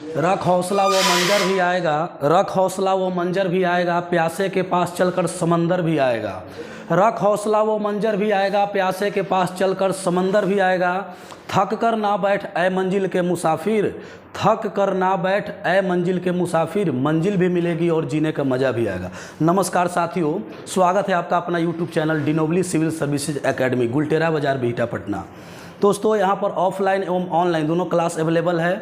रख हौसला वो मंजर भी आएगा, रख हौसला वो मंजर भी आएगा, प्यासे के पास चलकर समंदर भी आएगा। रख हौसला वो मंजर भी आएगा, प्यासे के पास चलकर समंदर भी आएगा। थक कर ना बैठ ए मंजिल के मुसाफिर, थक कर ना बैठ ए मंजिल के मुसाफिर, मंजिल भी मिलेगी और जीने का मज़ा भी आएगा। नमस्कार साथियों, स्वागत है आपका अपना YouTube channel De Nobili civil services academy, Gultera Bazar, Bihta, Patna. दोस्तों, यहाँ पर ऑफलाइन एवं ऑनलाइन दोनों क्लास अवेलेबल है।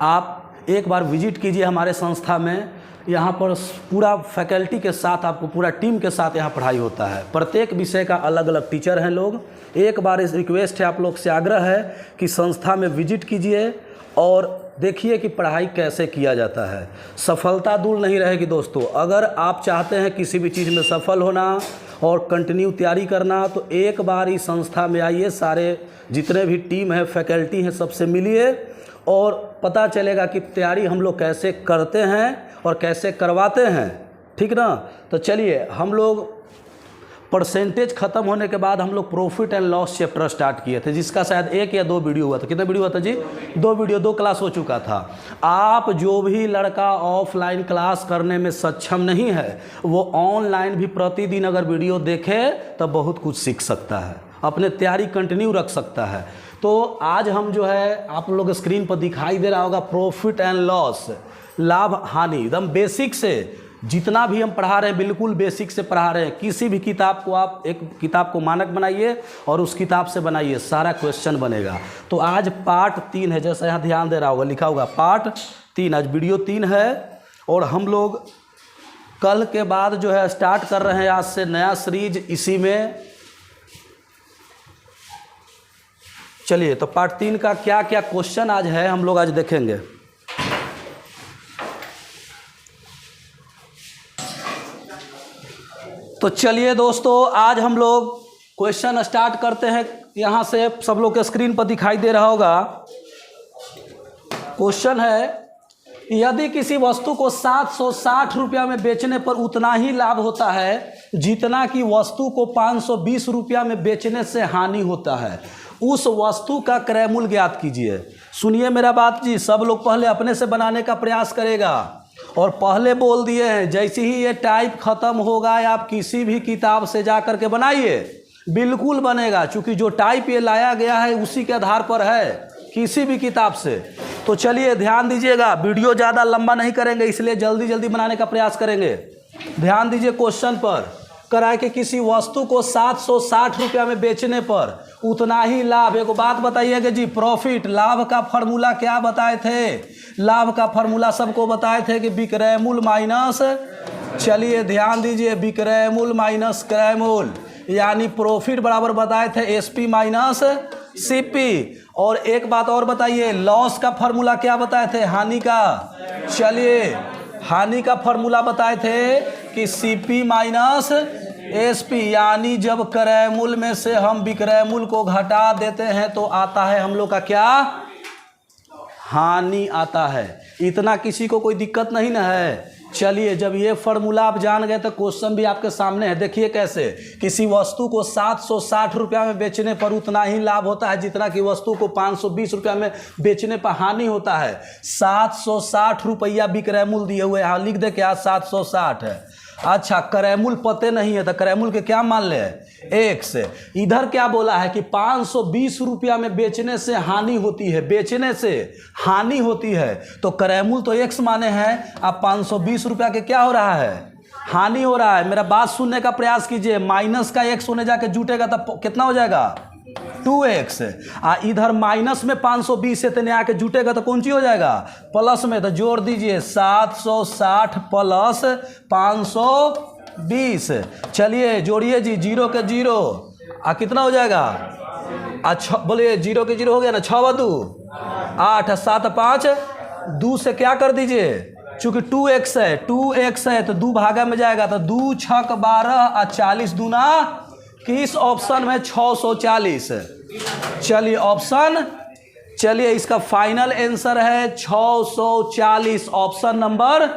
आप एक बार विजिट कीजिए हमारे संस्था में। यहाँ पर पूरा फैकल्टी के साथ, आपको पूरा टीम के साथ यहाँ पढ़ाई होता है। प्रत्येक विषय का अलग अलग टीचर हैं लोग। एक बार इस रिक्वेस्ट है, आप लोग से आग्रह है कि संस्था में विजिट कीजिए और देखिए कि पढ़ाई कैसे किया जाता है। सफलता दूर नहीं रहेगी दोस्तों। अगर आप चाहते हैं किसी भी चीज़ में सफल होना और कंटिन्यू तैयारी करना, तो एक बार इस संस्था में आइए। सारे जितने भी टीम है, फैकल्टी हैं, सबसे मिलिए और पता चलेगा कि तैयारी हम लोग कैसे करते हैं और कैसे करवाते हैं। ठीक ना? तो चलिए, हम लोग परसेंटेज ख़त्म होने के बाद हम लोग profit and loss chapter start किए थे, जिसका शायद 1 या 2 वीडियो हुआ था। कितना वीडियो हुआ था जी? 2 वीडियो, 2 क्लास हो चुका था। आप जो भी लड़का ऑफलाइन क्लास करने में सक्षम नहीं है, वो ऑनलाइन भी प्रतिदिन अगर वीडियो देखे तो बहुत कुछ सीख सकता है, अपने तैयारी कंटिन्यू रख सकता है। तो आज हम जो है, आप लोग स्क्रीन पर दिखाई दे रहा होगा, प्रॉफिट एंड लॉस, लाभ हानि, एकदम बेसिक से जितना भी हम पढ़ा रहे हैं बिल्कुल बेसिक से पढ़ा रहे हैं। किसी भी किताब को आप एक किताब को मानक बनाइए और उस किताब से बनाइए, सारा क्वेश्चन बनेगा। तो आज पार्ट 3 है, जैसा यहाँ ध्यान दे रहा होगा, लिखा होगा पार्ट 3। आज वीडियो 3 है और हम लोग कल के बाद जो है स्टार्ट कर रहे हैं आज से नया सीरीज इसी में। चलिए, तो पार्ट 3 का क्या क्या क्वेश्चन आज है हम लोग आज देखेंगे। तो चलिए दोस्तों, आज हम लोग क्वेश्चन स्टार्ट करते हैं। यहाँ से सब लोग के स्क्रीन पर दिखाई दे रहा होगा। क्वेश्चन है, यदि किसी वस्तु को 760 रुपया में बेचने पर उतना ही लाभ होता है जितना कि वस्तु को 520 रुपया में बेचने से हानि होता है, उस वस्तु का क्रय मूल्य ज्ञात कीजिए। सुनिए मेरा बात जी, सब लोग पहले अपने से बनाने का प्रयास करेगा और पहले बोल दिए हैं, जैसे ही ये टाइप खत्म होगा आप किसी भी किताब से जा कर के बनाइए, बिल्कुल बनेगा। क्योंकि जो टाइप ये लाया गया है उसी के आधार पर है, किसी भी किताब से। तो चलिए ध्यान दीजिएगा, वीडियो ज़्यादा लंबा नहीं करेंगे, इसलिए जल्दी जल्दी बनाने का प्रयास करेंगे। ध्यान दीजिए क्वेश्चन पर। कराए कि किसी वस्तु को 760 रुपया में बेचने पर उतना ही लाभ। एक बात बताइएगा जी, प्रॉफिट, लाभ का फॉर्मूला क्या बताए थे? लाभ का फॉर्मूला सबको बताए थे कि विक्रय मूल्य माइनस, चलिए ध्यान दीजिए, विक्रय मूल्य माइनस क्रय मूल्य, यानी प्रॉफिट बराबर बताए थे एसपी माइनस सीपी। और एक बात और बताइए, लॉस का फॉर्मूला क्या बताए थे? हानि का। चलिए, हानि का फॉर्मूला बताए थे कि सीपी माइनस एसपी, यानी जब क्रय मूल्य में से हम विक्रय मूल्य को घटा देते हैं तो आता है हम लोग का क्या? हानि आता है। इतना किसी को कोई दिक्कत नहीं ना है? चलिए, जब ये फॉर्मूला आप जान गए तो क्वेश्चन भी आपके सामने है। देखिए कैसे, किसी वस्तु को 760 रुपया में बेचने पर उतना ही लाभ होता है जितना कि वस्तु को 520 रुपया में बेचने पर हानि होता है। 760 रुपया विक्रय मूल्य दिए हुए, यहाँ लिख दे क्या? 760 है। अच्छा, क्रय मूल्य पते नहीं है तो क्रय मूल्य के क्या मान ले? x। इधर क्या बोला है कि 520 रुपया में बेचने से हानि होती है, बेचने से हानि होती है, तो क्रय मूल्य तो x माने हैं। अब 520 रुपया के क्या हो रहा है? हानि हो रहा है। मेरा बात सुनने का प्रयास कीजिए। माइनस का x होने जाके जुटेगा तब कितना हो जाएगा? 2x। इधर माइनस में 520 से तेने आके जुटेगा तो कौन सी हो जाएगा? प्लस में। तो जोड़ दीजिए, 760 प्लस 520। चलिए जोड़िए जी, 0 के 0, कितना हो जाएगा? अच्छा बोलिए, 0 के 0 हो गया ना? 6 × 2 8, 7 5 2 से क्या कर दीजिए? चूंकि 2x है, 2x है तो 2 भागा में जाएगा, तो 2 6 12 40 दूना किस ऑप्शन में? 640। चलिए ऑप्शन, चलिए इसका फाइनल आंसर है 640, ऑप्शन नंबर।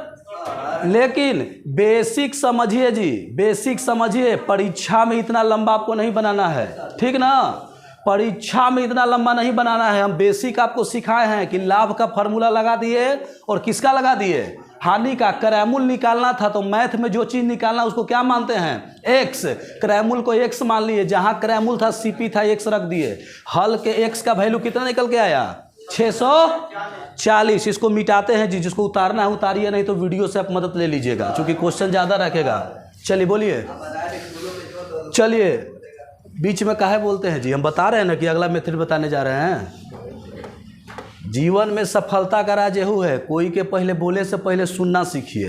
लेकिन बेसिक समझिए जी, बेसिक समझिए, परीक्षा में इतना लंबा आपको नहीं बनाना है, ठीक ना? परीक्षा में इतना लंबा नहीं बनाना है, हम बेसिक आपको सिखाए हैं कि लाभ का फॉर्मूला लगा दिए और किसका लगा दिए, हानि का। क्रैमुल निकालना था तो मैथ में जो चीज़ निकालना उसको क्या मानते हैं, एक्स। क्रैमुल को एक्स मान लिए, जहाँ क्रैमुल था सीपी था एक्स रख दिए। हल के एक्स का वैल्यू कितना निकल के आया, 640। इसको मिटाते हैं जी, जिसको उतारना है उतारिए, नहीं तो वीडियो से आप मदद ले लीजिएगा क्योंकि क्वेश्चन ज़्यादा रखेगा। चलिए बोलिए, चलिए बीच में काहे बोलते हैं जी, हम बता रहे हैं ना कि अगला मेथड बताने जा रहे हैं। जीवन में सफलता का राज यही है, कोई के पहले बोले से पहले सुनना सीखिए।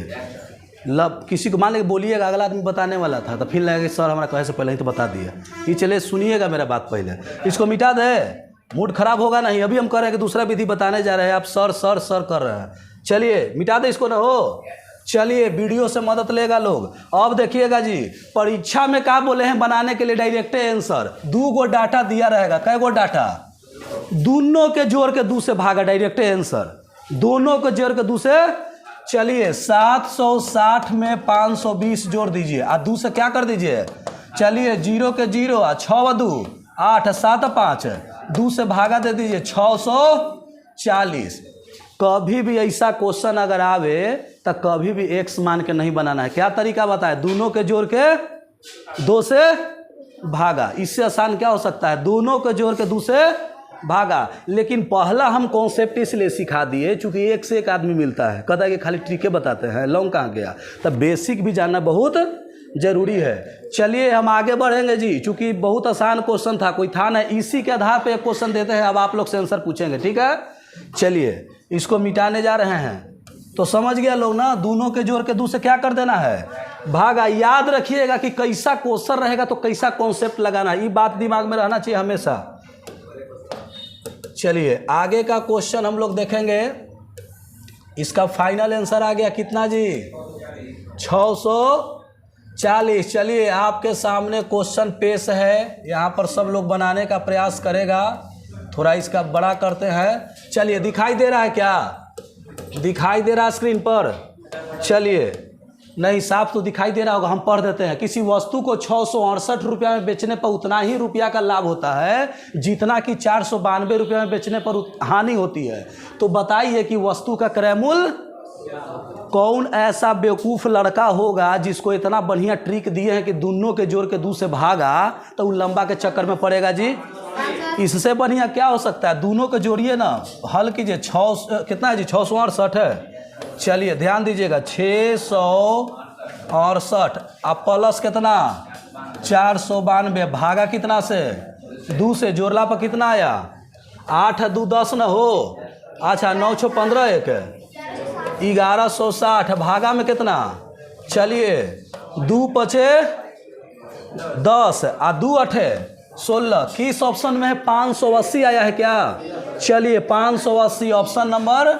किसी को मान लेके बोलिएगा, अगला आदमी बताने वाला था तो फिर लगेगा सर हमारा कहे से पहले ही तो बता दिया। ये चलिए सुनिएगा मेरा बात पहले, इसको मिटा दे, मूड खराब होगा नहीं। अभी हम कर रहे हैं कि दूसरा विधि बताने जा रहे हैं, आप सर सर सर कर रहे हैं। चलिए मिटा दे इसको ना हो। चलिए वीडियो से मदद लेगा लोग। अब देखिएगा जी, परीक्षा में क्या बोले हैं बनाने के लिए डायरेक्ट आंसर। 2 गो डाटा दिया रहेगा, कै गो डाटा, दोनों के जोड़ के 2 से भागा, डायरेक्ट आंसर दोनों के जोड़ के 2 से। चलिए 760 में 520 जोड़ दीजिए और 2 से क्या कर दीजिए, चलिए 0 के 0 और 6 2 8 7 5, 2 से भागा दे दीजिए 640। कभी भी ऐसा क्वेश्चन अगर आवे तो कभी भी एक्स मान के नहीं बनाना है। क्या तरीका बताए, दोनों के जोड़ के 2 से भागा। इससे आसान क्या हो सकता है, दोनों के जोड़ के 2 से भागा। लेकिन पहला हम कॉन्सेप्ट इसलिए सिखा दिए चूंकि एक से एक आदमी मिलता है, कहता है कि खाली ट्रिके बताते हैं, लॉन्ग कहाँ गया। तब बेसिक भी जानना बहुत जरूरी है। चलिए हम आगे बढ़ेंगे जी, चूंकि बहुत आसान क्वेश्चन था, कोई था ना, इसी के आधार पे एक क्वेश्चन देते हैं। अब आप लोग से आंसर पूछेंगे, ठीक है। चलिए इसको मिटाने जा रहे हैं तो समझ गया लोग ना, दोनों के जोड़ के 2 से क्या कर देना है, भागा। याद रखिएगा कि कैसा क्वेश्चन रहेगा तो कैसा कॉन्सेप्ट लगाना है, ये बात दिमाग में रहना चाहिए हमेशा। चलिए आगे का क्वेश्चन हम लोग देखेंगे। इसका फाइनल आंसर आ गया कितना जी, 640। चलिए आपके सामने क्वेश्चन पेश है, यहाँ पर सब लोग बनाने का प्रयास करेगा। थोड़ा इसका बड़ा करते हैं। चलिए दिखाई दे रहा है क्या, दिखाई दे रहा है स्क्रीन पर। चलिए नहीं, साफ तो दिखाई दे रहा होगा, हम पढ़ देते हैं। किसी वस्तु को 668 रुपया में बेचने पर उतना ही रुपया का लाभ होता है जितना कि 492 रुपया में बेचने पर हानि होती है। तो बताइए कि वस्तु का क्रय मूल्य, कौन ऐसा बेवकूफ़ लड़का होगा जिसको इतना बढ़िया ट्रिक दिए हैं कि दोनों के जोड़ के 2 से भागा तो वो लंबा के चक्कर में पड़ेगा जी। इससे बढ़िया क्या हो सकता है, दोनों को जोड़िए ना, हल कीजिए। 6 कितना है जी, 668 है। चलिए ध्यान दीजिएगा, 668 अब प्लस कितना 492, भागा कितना से, 2 से, जोड़ला पर कितना आया, 8 2 10 न हो, अच्छा 9 6 15 1 1160, भागा में कितना, चलिए 2 5 10 और 2 8 16। किस ऑप्शन में है, 580 आया है क्या। चलिए 580 ऑप्शन नंबर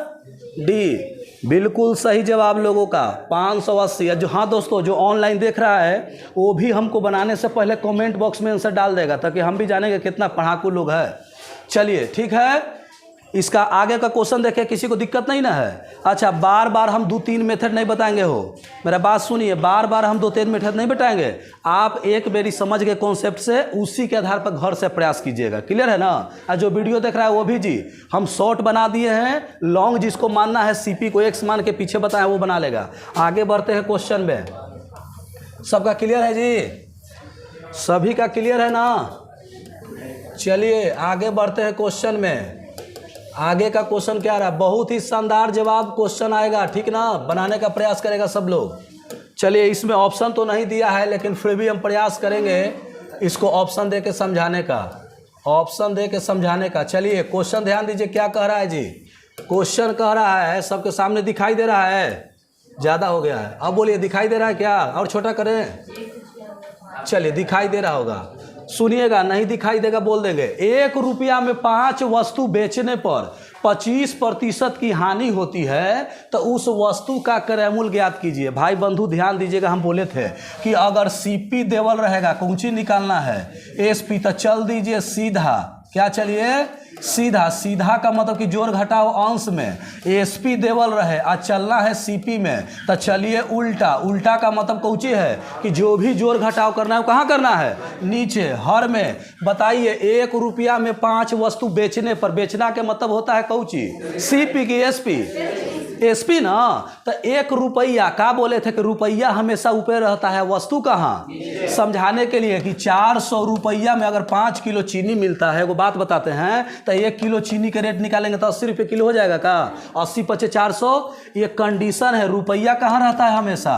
डी बिल्कुल सही जवाब लोगों का, 580। जो हाँ दोस्तों, जो ऑनलाइन देख रहा है वो भी हमको बनाने से पहले कमेंट बॉक्स में आंसर डाल देगा ताकि हम भी जानेंगे कितना पढ़ाकू लोग है। चलिए ठीक है, इसका आगे का क्वेश्चन देखें, किसी को दिक्कत नहीं ना है। अच्छा बार बार हम 2-3 मेथड नहीं बताएंगे, हो मेरा बात सुनिए, बार बार हम 2-3 मेथड नहीं बताएंगे। आप एक बेरी समझ गए कॉन्सेप्ट से, उसी के आधार पर घर से प्रयास कीजिएगा। क्लियर है ना। और जो वीडियो देख रहा है वो भी जी, हम शॉर्ट बना दिए हैं, लॉन्ग जिसको मानना है सीपी को एक्स मान के पीछे बताया वो बना लेगा। आगे बढ़ते हैं क्वेश्चन में, सबका क्लियर है जी, सभी का क्लियर है ना। चलिए आगे बढ़ते हैं क्वेश्चन में। आगे का क्वेश्चन क्या रहा, बहुत ही शानदार जवाब क्वेश्चन आएगा, ठीक ना, बनाने का प्रयास करेगा सब लोग। चलिए इसमें ऑप्शन तो नहीं दिया है लेकिन फिर भी हम प्रयास करेंगे इसको ऑप्शन दे के समझाने का, ऑप्शन दे के समझाने का। चलिए क्वेश्चन ध्यान दीजिए क्या कह रहा है जी, क्वेश्चन कह रहा है, सबके सामने दिखाई दे रहा है, ज़्यादा हो गया है, अब बोलिए दिखाई दे रहा है क्या, और छोटा करें, चलिए दिखाई दे रहा होगा, सुनिएगा, नहीं दिखाई देगा बोल देंगे। 1 रुपया में 5 वस्तु बेचने पर 25% की हानि होती है तो उस वस्तु का क्रय मूल्य ज्ञात कीजिए। भाई बंधु ध्यान दीजिएगा, हम बोले थे कि अगर सीपी देवल रहेगा, कौन सी निकालना है, एसपी, तो चल दीजिए सीधा क्या चलिए सीधा, सीधा का मतलब कि जोड़ घटाओ अंश में एसपी देवल रहे और चलना है सीपी में, तो चलिए उल्टा, उल्टा का मतलब कौची है कि जो भी जोड़ घटाव करना है वो कहाँ करना है, नीचे। हर में बताइए 1 रुपया में 5 वस्तु बेचने पर, बेचना के मतलब होता है कौची, सीपी की एसपी, एसपी ना। तो 1 रुपया का बोले थे कि रुपया हमेशा ऊपर रहता है, वस्तु कहाँ, समझाने के लिए कि 400 रुपया में अगर 5 किलो चीनी मिलता है, वो बात बताते हैं, तो 1 किलो चीनी के रेट निकालेंगे तो 80 रुपये किलो हो जाएगा का, 80 × 400, ये कंडीशन है। रुपया कहाँ रहता है हमेशा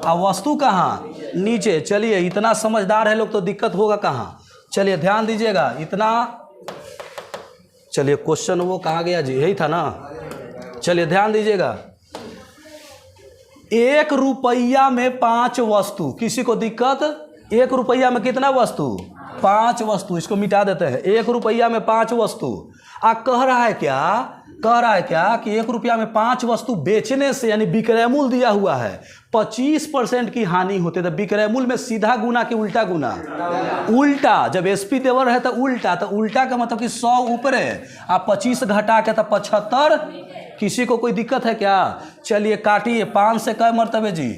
और वस्तु कहाँ, नीचे। चलिए इतना समझदार है लोग तो दिक्कत होगा कहाँ। चलिए ध्यान दीजिएगा इतना। चलिए क्वेश्चन वो कहाँ गया जी, यही था ना। चलिए ध्यान दीजिएगा, 1 रुपया में 5 वस्तु, किसी को दिक्कत, 1 रुपया में कितना वस्तु, 5 वस्तु, इसको मिटा देते हैं। 1 रुपया में 5 वस्तु, कह रहा है क्या, कह रहा है क्या कि 1 रुपया में 5 वस्तु बेचने से, यानी विक्रय मूल्य दिया हुआ है, 25% की हानि होती है। तो विक्रय मूल्य में सीधा गुना कि उल्टा गुना, उल्टा। जब एसपी देवर है तो उल्टा, तो उल्टा का मतलब कि 100 ऊपर है, आप 25 घटा के तो 75। किसी को कोई दिक्कत है क्या। चलिए काटिए, 5 से कै मरतबे जी,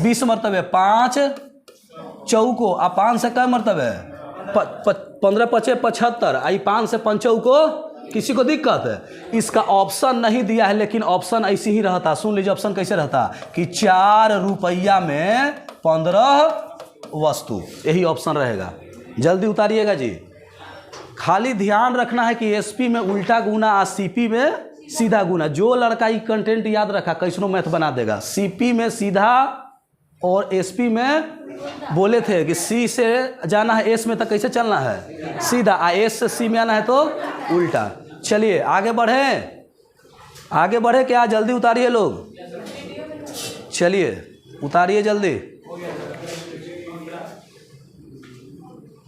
20 मरतबे, 5 चौको, 5 से कै मरतबे, 15 × 5 = 75, आई 5 से 5 चौको। किसी को दिक्कत है। इसका ऑप्शन नहीं दिया है, लेकिन ऑप्शन ऐसे ही रहता, सुन लीजिए ऑप्शन कैसे रहता कि 4 रुपया में 15 वस्तु, यही ऑप्शन रहेगा। जल्दी उतारिएगा जी। खाली ध्यान रखना है कि एसपी में उल्टा गुना और सीपी में सीधा गुना। जो लड़का ये कंटेंट याद रखा कैसनो मैथ बना देगा। सीपी में सीधा और एसपी में बोले थे कि सी से जाना है एस में, तो कैसे चलना है, सीधा। एस से सी में आना है तो उल्टा। चलिए आगे बढ़े, आगे बढ़े क्या, जल्दी उतारिए लोग, चलिए उतारिए जल्दी।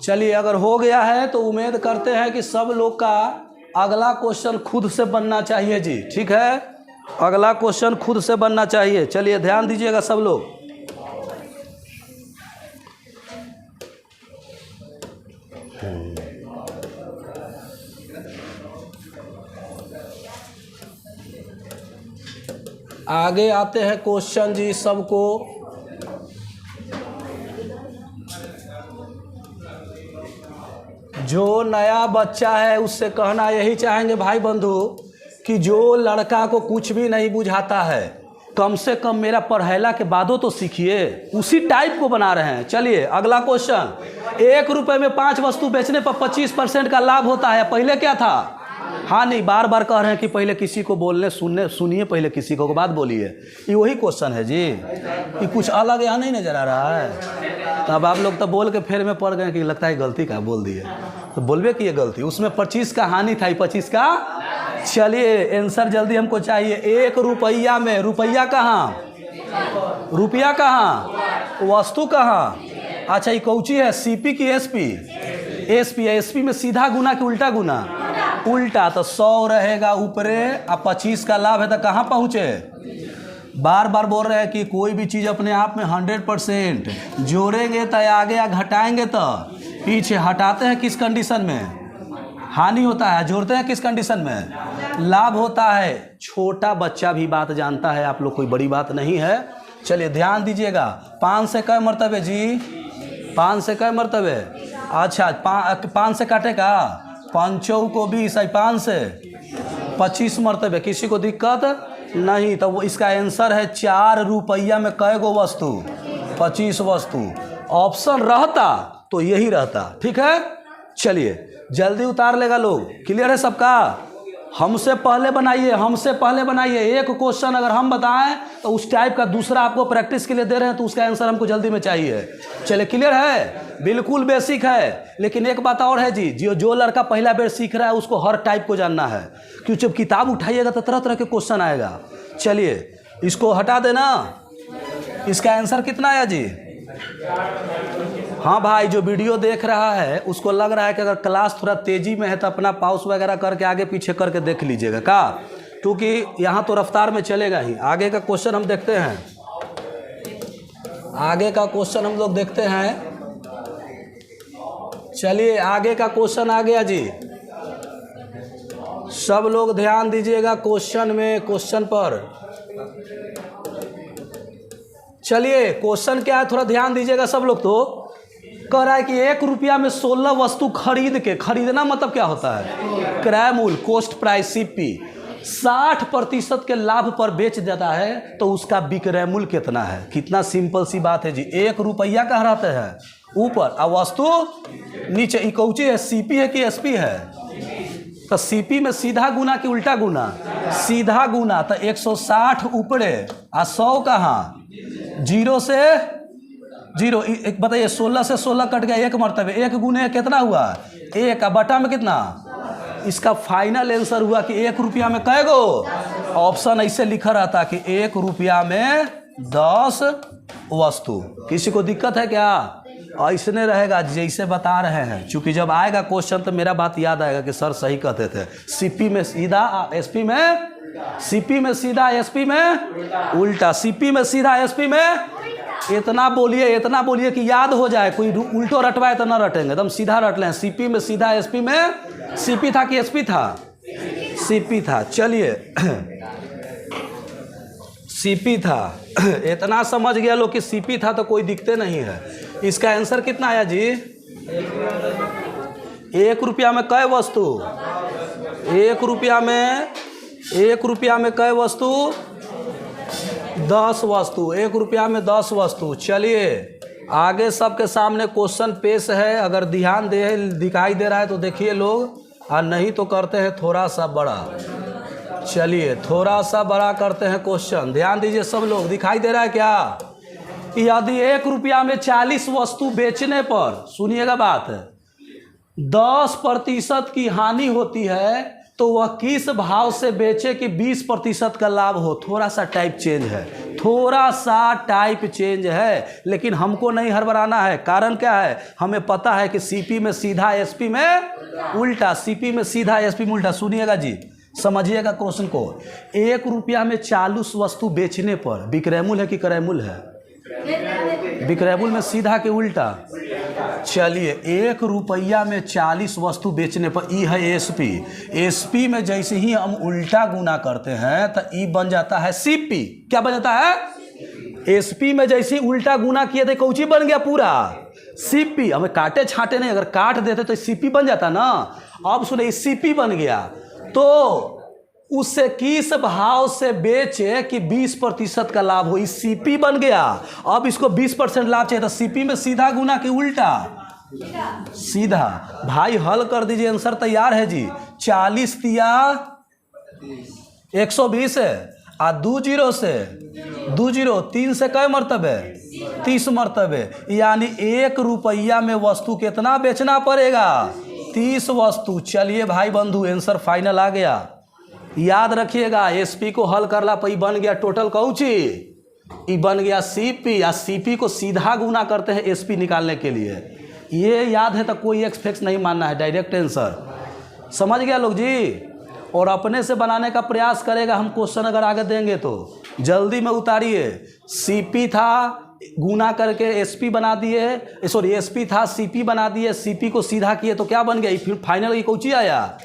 चलिए अगर हो गया है तो उम्मीद करते हैं कि सब लोग का अगला क्वेश्चन खुद से बनना चाहिए जी, ठीक है। अगला क्वेश्चन खुद से बनना चाहिए। चलिए ध्यान दीजिएगा सब लोग। आगे आते हैं क्वेश्चन जी सबको। जो नया बच्चा है उससे कहना यही चाहेंगे भाई बंधु कि जो लड़का को कुछ भी नहीं बुझाता है, कम से कम मेरा पढ़ैला के बादो तो सीखिए, उसी टाइप को बना रहे हैं। चलिए अगला क्वेश्चन, 1 रुपये में 5 वस्तु बेचने पर 25% का लाभ होता है, पहले क्या था, हाँ नहीं, बार बार कह रहे हैं कि पहले किसी को बोलने सुनिए, पहले किसी को बात बोलिए। ये वही क्वेश्चन है जी, ये कुछ अलग यहाँ नहीं नजर आ रहा है। तो अब आप लोग तो बोल के फेर में पड़ गए कि लगता है गलती का बोल दिए, तो बोलबे कि ये गलती, उसमें 25 का हानि था, 25 का। चलिए आंसर जल्दी हमको चाहिए। 1 रुपया में, रुपया कहाँ, रुपया कहाँ, वस्तु कहाँ। अच्छा ये कौची है, सीपी की एसपी, एसपी, एसपी में सीधा गुना कि उल्टा गुना, उल्टा। तो 100 रहेगा ऊपरे, अब 25 का लाभ है तो कहाँ पहुँचे। बार बार बोल रहे हैं कि कोई भी चीज़ अपने आप में 100% जोड़ेंगे तो आगे या घटाएंगे तो पीछे। हटाते हैं किस कंडीशन में, हानि होता है, जोड़ते हैं किस कंडीशन में, लाभ होता है। छोटा बच्चा भी बात जानता है, आप लोग कोई बड़ी बात नहीं है। चलिए ध्यान दीजिएगा, 5 से कै मरतबे जी, 5 से कै मरतबे, अच्छा 5 से काटेगा, 5 को 20, 5 से 25 मरतबे। किसी को दिक्कत नहीं, तो वो इसका आंसर है 4 रुपया में कै गो वस्तु, 25 वस्तु। ऑप्शन रहता तो यही रहता, ठीक है। चलिए जल्दी उतार लेगा लोग, क्लियर है सबका। हमसे पहले बनाइए, हमसे पहले बनाइए। एक क्वेश्चन अगर हम बताएं तो उस टाइप का दूसरा आपको प्रैक्टिस के लिए दे रहे हैं, तो उसका आंसर हमको जल्दी में चाहिए। चलिए क्लियर है, बिल्कुल बेसिक है। लेकिन एक बात और है जी, जो लड़का पहला बार सीख रहा है उसको हर टाइप को जानना है, क्योंकि जब किताब उठाइएगा तो तरह तरह के क्वेश्चन आएगा। चलिए इसको हटा देना। इसका आंसर कितना आया जी। हाँ भाई, जो वीडियो देख रहा है उसको लग रहा है कि अगर क्लास थोड़ा तेज़ी में है तो अपना पॉज वगैरह करके आगे पीछे करके देख लीजिएगा का, क्योंकि यहाँ तो रफ्तार में चलेगा ही। आगे का क्वेश्चन हम देखते हैं, आगे का क्वेश्चन हम लोग देखते हैं। चलिए आगे का क्वेश्चन आ गया जी। सब लोग ध्यान दीजिएगा क्वेश्चन में, क्वेश्चन पर। चलिए क्वेश्चन क्या है थोड़ा ध्यान दीजिएगा सब लोग। तो कह रहा है कि 1 रुपया में 16 वस्तु खरीद के, खरीदना मतलब क्या होता है? क्रय मूल्य, कॉस्ट प्राइस, सीपी 60% के लाभ पर बेच देता है तो उसका विक्रय मूल्य कितना है? कितना सिंपल सी बात है जी। 1 रुपया कहलाते हैं ऊपर और वस्तु नीचे। इकौची है, सीपी है कि एसपी है? तो सीपी में सीधा गुना कि उल्टा गुना? सीधा गुना। तो 160 ऊपरे और 100 कहाँ? 0 से 0। एक बताइए, 16 से 16 कट गया, 1 मरतबे। 1 गुने कितना हुआ? 1। बटा में कितना? इसका फाइनल आंसर हुआ कि 1 रुपया में कै गो? ऑप्शन ऐसे लिखा रहता कि 1 रुपया में 10 वस्तु। किसी को दिक्कत है क्या? ऐसने रहेगा जैसे बता रहे हैं। चूंकि जब आएगा क्वेश्चन तो मेरा बात याद आएगा कि सर सही कहते थे। सीपी में सीधा, एसपी में, सीपी में सीधा, एसपी में उल्टा। सीपी में सीधा, एसपी में इतना बोलिए, इतना बोलिए कि याद हो जाए। कोई उल्टो रटवाए तो ना रटेंगे, एकदम सीधा रट लें। सीपी में सीधा, एसपी में। सीपी था कि एसपी था? सीपी था। चलिए सीपी था। इतना समझ गया लोग कि सीपी था तो कोई दिक्कत नहीं है। इसका आंसर कितना आया जी? 1 रुपया में कै वस्तु? 1 रुपया में, 1 रुपया में कै वस्तु? 10 वस्तु। 1 रुपया में 10 वस्तु। चलिए आगे सबके सामने क्वेश्चन पेश है। अगर ध्यान दिखाई दे रहा है तो देखिए लोग, और नहीं तो करते हैं थोड़ा सा बड़ा। चलिए थोड़ा सा बड़ा करते हैं क्वेश्चन। ध्यान दीजिए सब लोग। दिखाई दे रहा है क्या? यदि 1 रुपया में 40 वस्तु बेचने पर, सुनिएगा बात, 10% की हानि होती है तो वह किस भाव से बेचे कि 20% का लाभ हो? थोड़ा सा टाइप चेंज है, थोड़ा सा टाइप चेंज है, लेकिन हमको नहीं हड़बड़ाना है। कारण क्या है? हमें पता है कि सीपी में सीधा, एसपी में उल्टा। सीपी में सीधा, एसपी में उल्टा। सुनिएगा जी, समझिएगा क्वेश्चन को। 1 रुपया में 40 वस्तु बेचने पर विक्रय मूल्य है कि क्रय मूल्य है? विक्रय मूल्य में सीधा के उल्टा? चलिए 1 रुपया में 40 वस्तु बेचने पर, ई है एसपी। एसपी में जैसे ही हम उल्टा गुना करते हैं तो ई बन जाता है सीपी। क्या बन जाता है? एसपी में जैसे ही उल्टा गुना किए थे कौची बन गया? पूरा सीपी। हमें काटे छाटे नहीं, अगर काट देते तो सीपी बन जाता ना। अब सुनिए, सीपी बन गया तो उससे किस भाव से बेचे कि 20% का लाभ हो? इस सीपी बन गया। अब इसको 20% लाभ चाहिए तो सीपी में सीधा गुना कि उल्टा? सीधा। भाई हल कर दीजिए, आंसर तैयार है जी। 40 तिया 120 है और 2 जीरो से 2 जीरो, 3 से कै मरतबे? 30 मरतबे। यानी 1 रुपया में वस्तु कितना बेचना पड़ेगा? 30 वस्तु। चलिए भाई बंधु, आंसर फाइनल आ गया। याद रखिएगा, एसपी को हल करला पर बन गया टोटल कौची? ई बन गया सीपी। या सीपी को सीधा गुना करते हैं एसपी निकालने के लिए। ये याद है तो कोई एक्सपेक्ट नहीं मानना है, डायरेक्ट आंसर। समझ गया लोग जी? और अपने से बनाने का प्रयास करेगा। हम क्वेश्चन अगर आगे देंगे तो जल्दी में उतारिए। सीपी था, गुना करके एसपी बना दिए, सॉरी एसपी था, सीपी बना दिए। सीपी को सीधा किए तो क्या बन गया? फिर फाइनल ये कौची आया?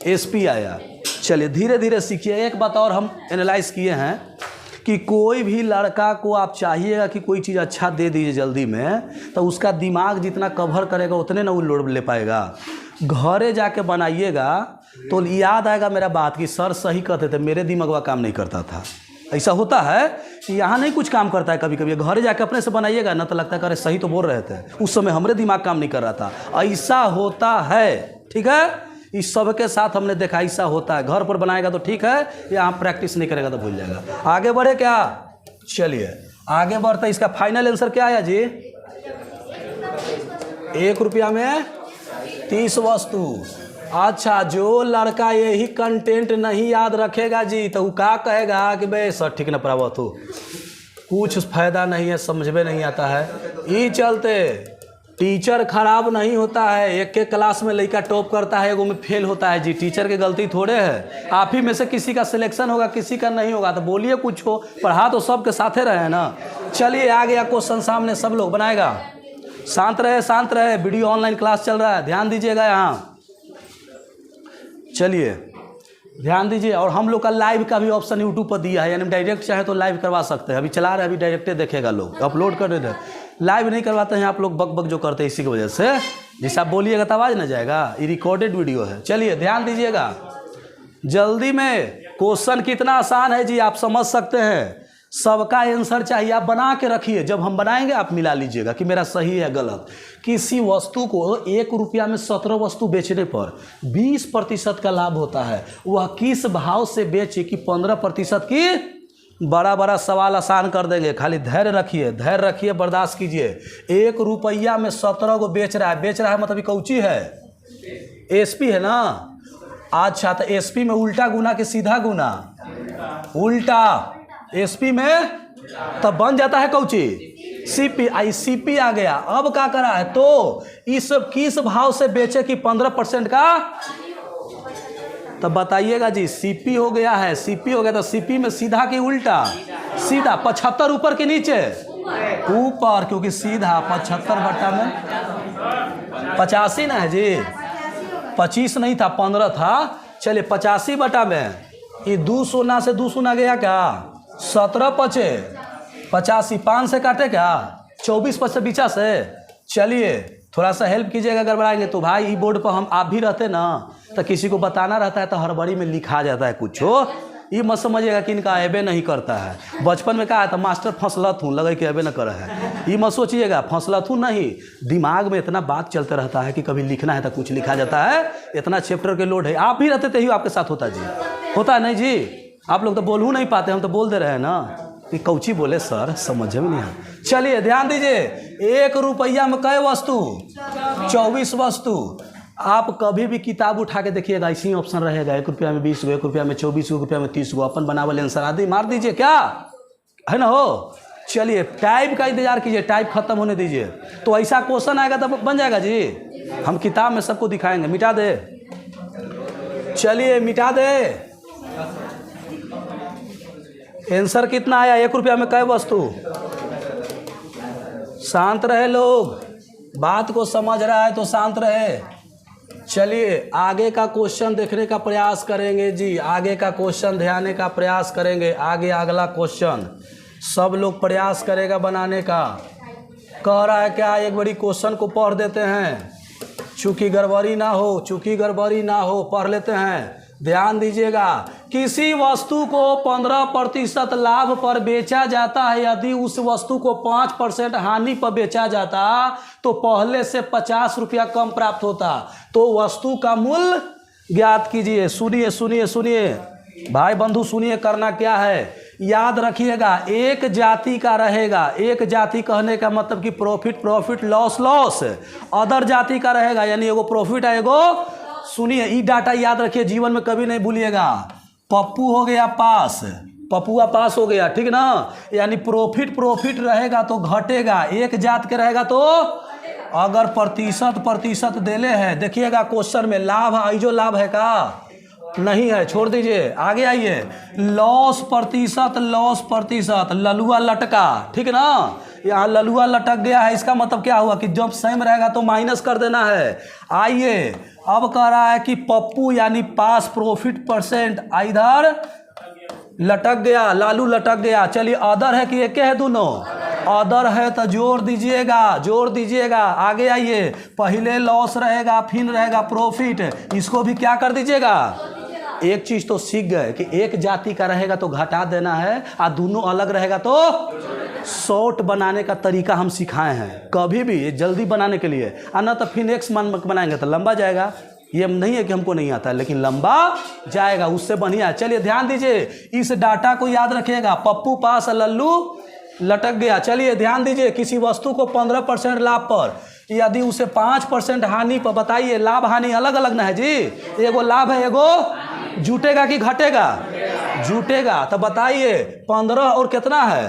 एसपी आया। चलिए धीरे धीरे सीखिए। एक बात और हम एनालाइज किए हैं कि कोई भी लड़का को आप चाहिएगा कि कोई चीज़ अच्छा दे दीजिए जल्दी में, तो उसका दिमाग जितना कवर करेगा उतने ना वो लोड ले पाएगा। घरे जाके बनाइएगा तो याद आएगा मेरा बात कि सर सही कहते थे, मेरे दिमाग काम नहीं करता था। ऐसा होता है कि यहाँ नहीं कुछ काम करता है कभी कभी। घरे जाके अपने से बनाइएगा ना तो लगता है अरे सही तो बोल रहे थे, उस समय हमारे दिमाग काम नहीं कर रहा था। ऐसा होता है, ठीक है? इस सब के साथ हमने देखा ऐसा होता है। घर पर बनाएगा तो ठीक है, यहाँ प्रैक्टिस नहीं करेगा तो भूल जाएगा। आगे बढ़े क्या? चलिए आगे बढ़ते। इसका फाइनल आंसर क्या आया जी? 1 रुपया में 30 वस्तु। अच्छा, जो लड़का यही कंटेंट नहीं याद रखेगा जी तो वो क्या कहेगा कि भाई सर ठीक ना पढ़ावा तो कुछ फायदा नहीं है, समझ में नहीं आता है। ये चलते टीचर खराब नहीं होता है। एक के क्लास में लड़का टॉप करता है, एगो में फेल होता है जी। टीचर की गलती थोड़े है। आप ही में से किसी का सिलेक्शन होगा, किसी का नहीं होगा। तो बोलिए कुछ हो, पढ़ा तो सबके साथे रहे ना। चलिए आ गया क्वेश्चन सामने, सब लोग बनाएगा। शांत रहे, शांत रहे। वीडियो ऑनलाइन क्लास चल रहा है, ध्यान दीजिएगा यहाँ। चलिए ध्यान दीजिए। और हम लोग का लाइव का भी ऑप्शन यूट्यूब पर दिया है, यानी डायरेक्ट चाहे तो लाइव करवा सकते हैं। अभी चला रहे हैं, अभी डायरेक्टे देखेगा लोग, अपलोड कर देते हैं। लाइव नहीं करवाते हैं आप लोग, बक बक जो करते हैं, इसी की वजह से। जैसे आप बोलिएगा तो आवाज़ ना जाएगा, ये रिकॉर्डेड वीडियो है। चलिए ध्यान दीजिएगा जल्दी में। क्वेश्चन कितना आसान है जी, आप समझ सकते हैं। सबका आंसर चाहिए, आप बना के रखिए। जब हम बनाएंगे आप मिला लीजिएगा कि मेरा सही है गलत। किसी वस्तु को 1 रुपया में 17 वस्तु बेचने पर 20% का लाभ होता है, वह किस भाव से बेचे कि 15% की। बड़ा बड़ा सवाल आसान कर देंगे, खाली धैर्य रखिए, धैर्य रखिए, बर्दाश्त कीजिए। 1 रुपया में 17 को बेच रहा है मतलब कौची है, एसपी है ना। अच्छा, तो एसपी में उल्टा गुना कि सीधा गुना, उल्टा। एसपी में तब बन जाता है कौची, सीपी। आई सीपी आ गया। अब क्या करा है, तो इस किस भाव से बेचे कि 15% का। तब बताइएगा जी, सीपी हो गया है, सीपी हो गया, तो सीपी में सीधा कि उल्टा, सीधा। 75 ऊपर के नीचे, ऊपर, क्योंकि सीधा 75 बट्टा में 85 ना है जी, 25 नहीं था, 15 था। चलिए 85 बटा में ये 2 सोना से 2 सोना गया क्या, 17 पचे 85, 5 से काटे क्या, 24 पचे बीचा से। चलिए थोड़ा सा हेल्प कीजिएगा, गड़बड़ाएंगे तो भाई। ई बोर्ड पर हम आप भी रहते ना, तो किसी को बताना रहता है तो हड़बड़ी में लिखा जाता है कुछ हो। ये मत समझिएगा कि इनका एबे नहीं करता है। बचपन में कहा है तो मास्टर फंसलत हूँ, लगे कि एबे न कर है। ये मत सोचिएगा, फंसलत हूँ नहीं, दिमाग में इतना बात चलते रहता है कि कभी लिखना है तो कुछ लिखा जाता है। इतना चैप्टर के लोड है। आप भी रहते थे ही आपके साथ होता जी, होता है नहीं जी। आप लोग तो बोल नहीं पाते, हम तो बोल दे रहे हैं ना कि कौची बोले सर, समझ में नहीं आता। चलिए ध्यान दीजिए, 1 रुपया में कै वस्तु, 24 वस्तु। आप कभी भी किताब उठा के देखिएगा, इसी ऑप्शन रहेगा। 1 रुपया में 20 गो, 1 रुपया में 24 गो, 1 रुपया में 30 गो। अपन बनावल आंसर आदि मार दीजिए, क्या है ना हो। चलिए टाइप का इंतजार कीजिए, टाइप खत्म होने दीजिए, तो ऐसा क्वेश्चन आएगा तब बन जाएगा जी। हम किताब में सबको दिखाएंगे। मिटा दे, चलिए मिटा दे। आंसर कितना आया, 1 रुपया में कै वस्तु। शांत रहे लोग, बात को समझ रहा है तो शांत रहे। चलिए आगे का क्वेश्चन देखने का प्रयास करेंगे जी, आगे का क्वेश्चन ध्यान का प्रयास करेंगे। आगे अगला क्वेश्चन सब लोग प्रयास करेगा बनाने का। कह रहा है क्या, एक बड़ी क्वेश्चन को पढ़ देते हैं, चूंकि गड़बड़ी ना हो, चूंकि गड़बड़ी ना हो, पढ़ लेते हैं। ध्यान दीजिएगा, किसी वस्तु को 15% लाभ पर बेचा जाता है। यदि उस वस्तु को 5% हानि पर बेचा जाता तो पहले से 50 रुपया कम प्राप्त होता। तो वस्तु का मूल्य ज्ञात कीजिए। सुनिए सुनिए सुनिए भाई बंधु, सुनिए करना क्या है, याद रखिएगा। एक जाति का रहेगा, एक जाति कहने का मतलब कि profit profit, loss loss. Other जाति का रहेगा, यानी एगो प्रॉफिट है, एगो। सुनिए ई डाटा याद रखिए, जीवन में कभी नहीं भूलिएगा। पप्पू हो गया पास, पपुआ पास हो गया, ठीक ना। यानी प्रॉफिट प्रॉफिट रहेगा तो घटेगा, एक जात के रहेगा तो। अगर प्रतिशत देले है, देखिएगा क्वेश्चन में लाभ आई, जो लाभ है का नहीं है, छोड़ दीजिए, आगे आइए। लॉस प्रतिशत, ललुआ लटका, ठीक ना। यहाँ ललुआ लटक गया है, इसका मतलब क्या हुआ कि जब सेम रहेगा तो माइनस कर देना है। आइए अब कह रहा है कि पप्पू यानी पास प्रॉफिट परसेंट इधर लटक गया, लालू लटक गया। चलिए अदर है कि एक है दोनों, अदर है तो जोड़ दीजिएगा, जोड़ दीजिएगा। आगे आइए, पहले लॉस रहेगा फिर रहेगा प्रॉफिट, इसको भी क्या कर दीजिएगा। एक चीज तो सीख गए कि एक जाति का रहेगा तो घटा देना है, और दोनों अलग रहेगा तो शॉर्ट बनाने का तरीका हम सिखाए हैं। कभी भी जल्दी बनाने के लिए, ना तो फिर नेक्स्ट मंथ बनाएंगे तो लंबा जाएगा। ये नहीं है कि हमको नहीं आता है, लेकिन लंबा जाएगा, उससे बढ़िया। चलिए ध्यान दीजिए, इस डाटा को याद रखिएगा। पप्पू पास, लल्लू लटक गया। चलिए ध्यान दीजिए, किसी वस्तु को 15% लाभ पर यदि उसे 5% हानि पर, बताइए लाभ हानि अलग अलग ना है जी। एगो लाभ है, एगो जुटेगा कि घटेगा, जुटेगा। तो बताइए 15 और कितना है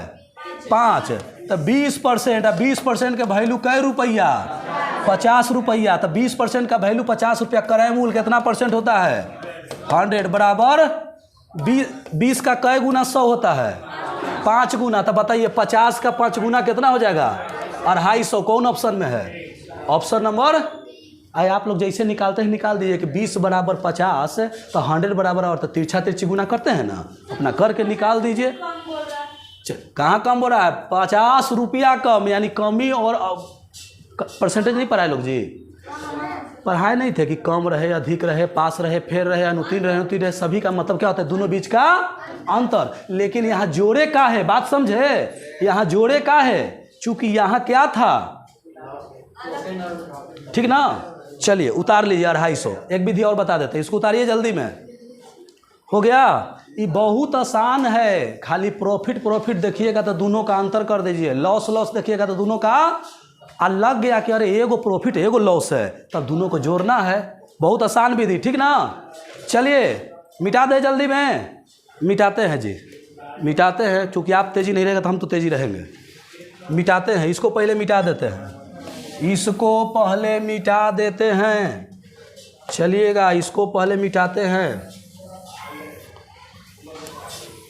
5, तो 20%। 20% के वैल्यू कै रुपया, 50 रुपया। तो 20% का वैल्यू 50 रुपया, क्रय मूल्य कितना परसेंट होता है 100 बराबर 20 का कै गुना 100 होता है 5 गुना। तो बताइए 50 का 5 गुना कितना हो जाएगा 250। कौन ऑप्शन में है, ऑप्शन नंबर आए आप लोग जैसे निकालते हैं निकाल दीजिए कि 20 बराबर 50 तो 100 बराबर, और तो तिरछा तिरछी गुना करते हैं ना, अपना करके निकाल दीजिए। कहाँ कम हो रहा है? 50 रुपया कम, यानी कमी। और परसेंटेज नहीं पढ़ाए लोग जी? पढ़ाए नहीं थे कि कम रहे, अधिक रहे, पास रहे, फेल रहे, अनुत्तीर्ण रहे, उत्तीर्ण रहे, सभी का मतलब क्या होता है? दोनों बीच का अंतर। लेकिन यहाँ जोड़े का है, बात समझे? यहाँ जोड़े का है, चूंकि यहाँ क्या था, ठीक ना। चलिए उतार लीजिए 250। एक विधि और बता देते हैं, इसको उतारिए जल्दी में। हो गया? ये बहुत आसान है, खाली प्रॉफिट देखिएगा तो दोनों का अंतर कर दीजिए, लॉस देखिएगा तो दोनों का अलग गया कि अरे एगो प्रॉफिट एगो लॉस है, तब दोनों को जोड़ना है। बहुत आसान विधि, ठीक ना। चलिए मिटा दे जल्दी में। मिटाते हैं जी, मिटाते हैं, क्योंकि आप तेजी नहीं रहेगा तो हम तो तेजी रहेंगे। मिटाते हैं, इसको पहले मिटा देते हैं, इसको पहले मिटा देते हैं। चलिएगा इसको पहले मिटाते हैं।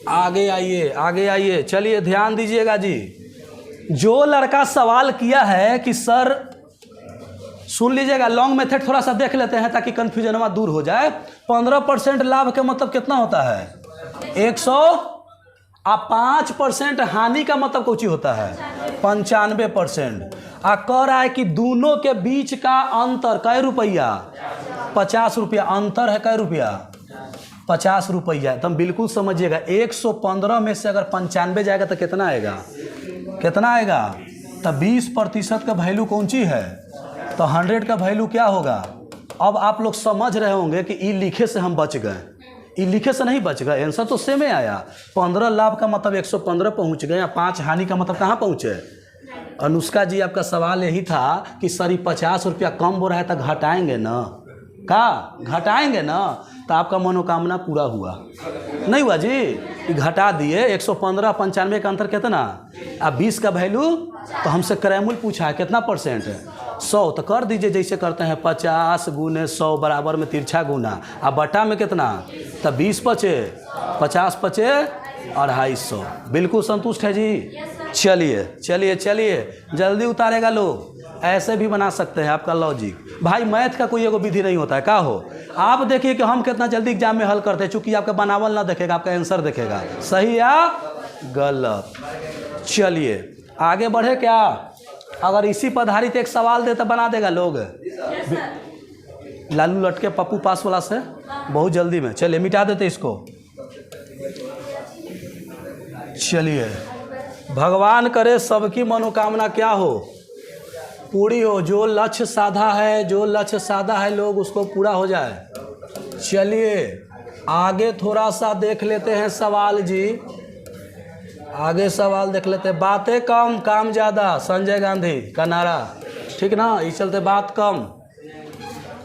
आगे आइए, आगे आइए। चलिए ध्यान दीजिएगा जी, जो लड़का सवाल किया है कि सर, सुन लीजिएगा, लॉन्ग मेथड थोड़ा सा देख लेते हैं ताकि कन्फ्यूजन दूर हो जाए। 15% लाभ का मतलब कितना होता है? 100। और 5% हानि का मतलब कुछ होता है 95%। आ कह रहा है कि दोनों के बीच का अंतर कै रुपया? 50 रुपया। अंतर है कै रुपया? 50 रुपया। तो हम बिल्कुल समझिएगा, 115 में से अगर 95 जाएगा तो कितना आएगा? कितना आएगा? तो 20% का वैल्यू कौन सी है? तो 100 का वैल्यू क्या होगा? अब आप लोग समझ रहे होंगे कि ई लिखे से हम बच गए। ई लिखे से नहीं बच गए, आंसर तो सेम ही आया। 15 लाभ का मतलब 115 पहुंच गए, या 5 हानि का मतलब कहाँ पहुँचे? अनुष्का जी आपका सवाल यही था कि सर 50 रुपया कम हो रहा है तो घटाएंगे ना? का घटाएंगे ना? तो आपका मनोकामना पूरा हुआ। नहीं हुआ जी? घटा दिए। 115 95 का अंतर कितना? अब 20 का वैल्यू, तो हमसे क्रैमुल पूछा है कितना परसेंट है? 100। तो कर दीजिए जैसे करते हैं, 50 गुने 100 बराबर में तिरछा गुना, अब बटा में कितना? तो 20 बचे, 50 बचे 250। बिल्कुल संतुष्ट है जी? चलिए चलिए चलिए, जल्दी उतारेगा लोग। ऐसे भी बना सकते हैं आपका लॉजिक। भाई मैथ का कोई एगो विधि नहीं होता है, का हो? आप देखिए कि हम कितना जल्दी एग्जाम में हल करते हैं, चूंकि आपका बनावल ना देखेगा, आपका आंसर देखेगा, सही या गलत। चलिए आगे बढ़े क्या? अगर इसी पर आधारित एक सवाल दे तो बना देगा लोग। लालू लटके पप्पू पास वाला से बहुत जल्दी में। चलिए मिटा देते इसको। चलिए, भगवान करे सबकी मनोकामना क्या हो? पूरी हो। जो लक्ष्य साधा है, जो लक्ष्य साधा है लोग, उसको पूरा हो जाए। चलिए आगे थोड़ा सा देख लेते हैं सवाल जी, आगे सवाल देख लेते हैं। बातें कम काम ज़्यादा, संजय गांधी का नारा, ठीक ना। इस चलते बात कम।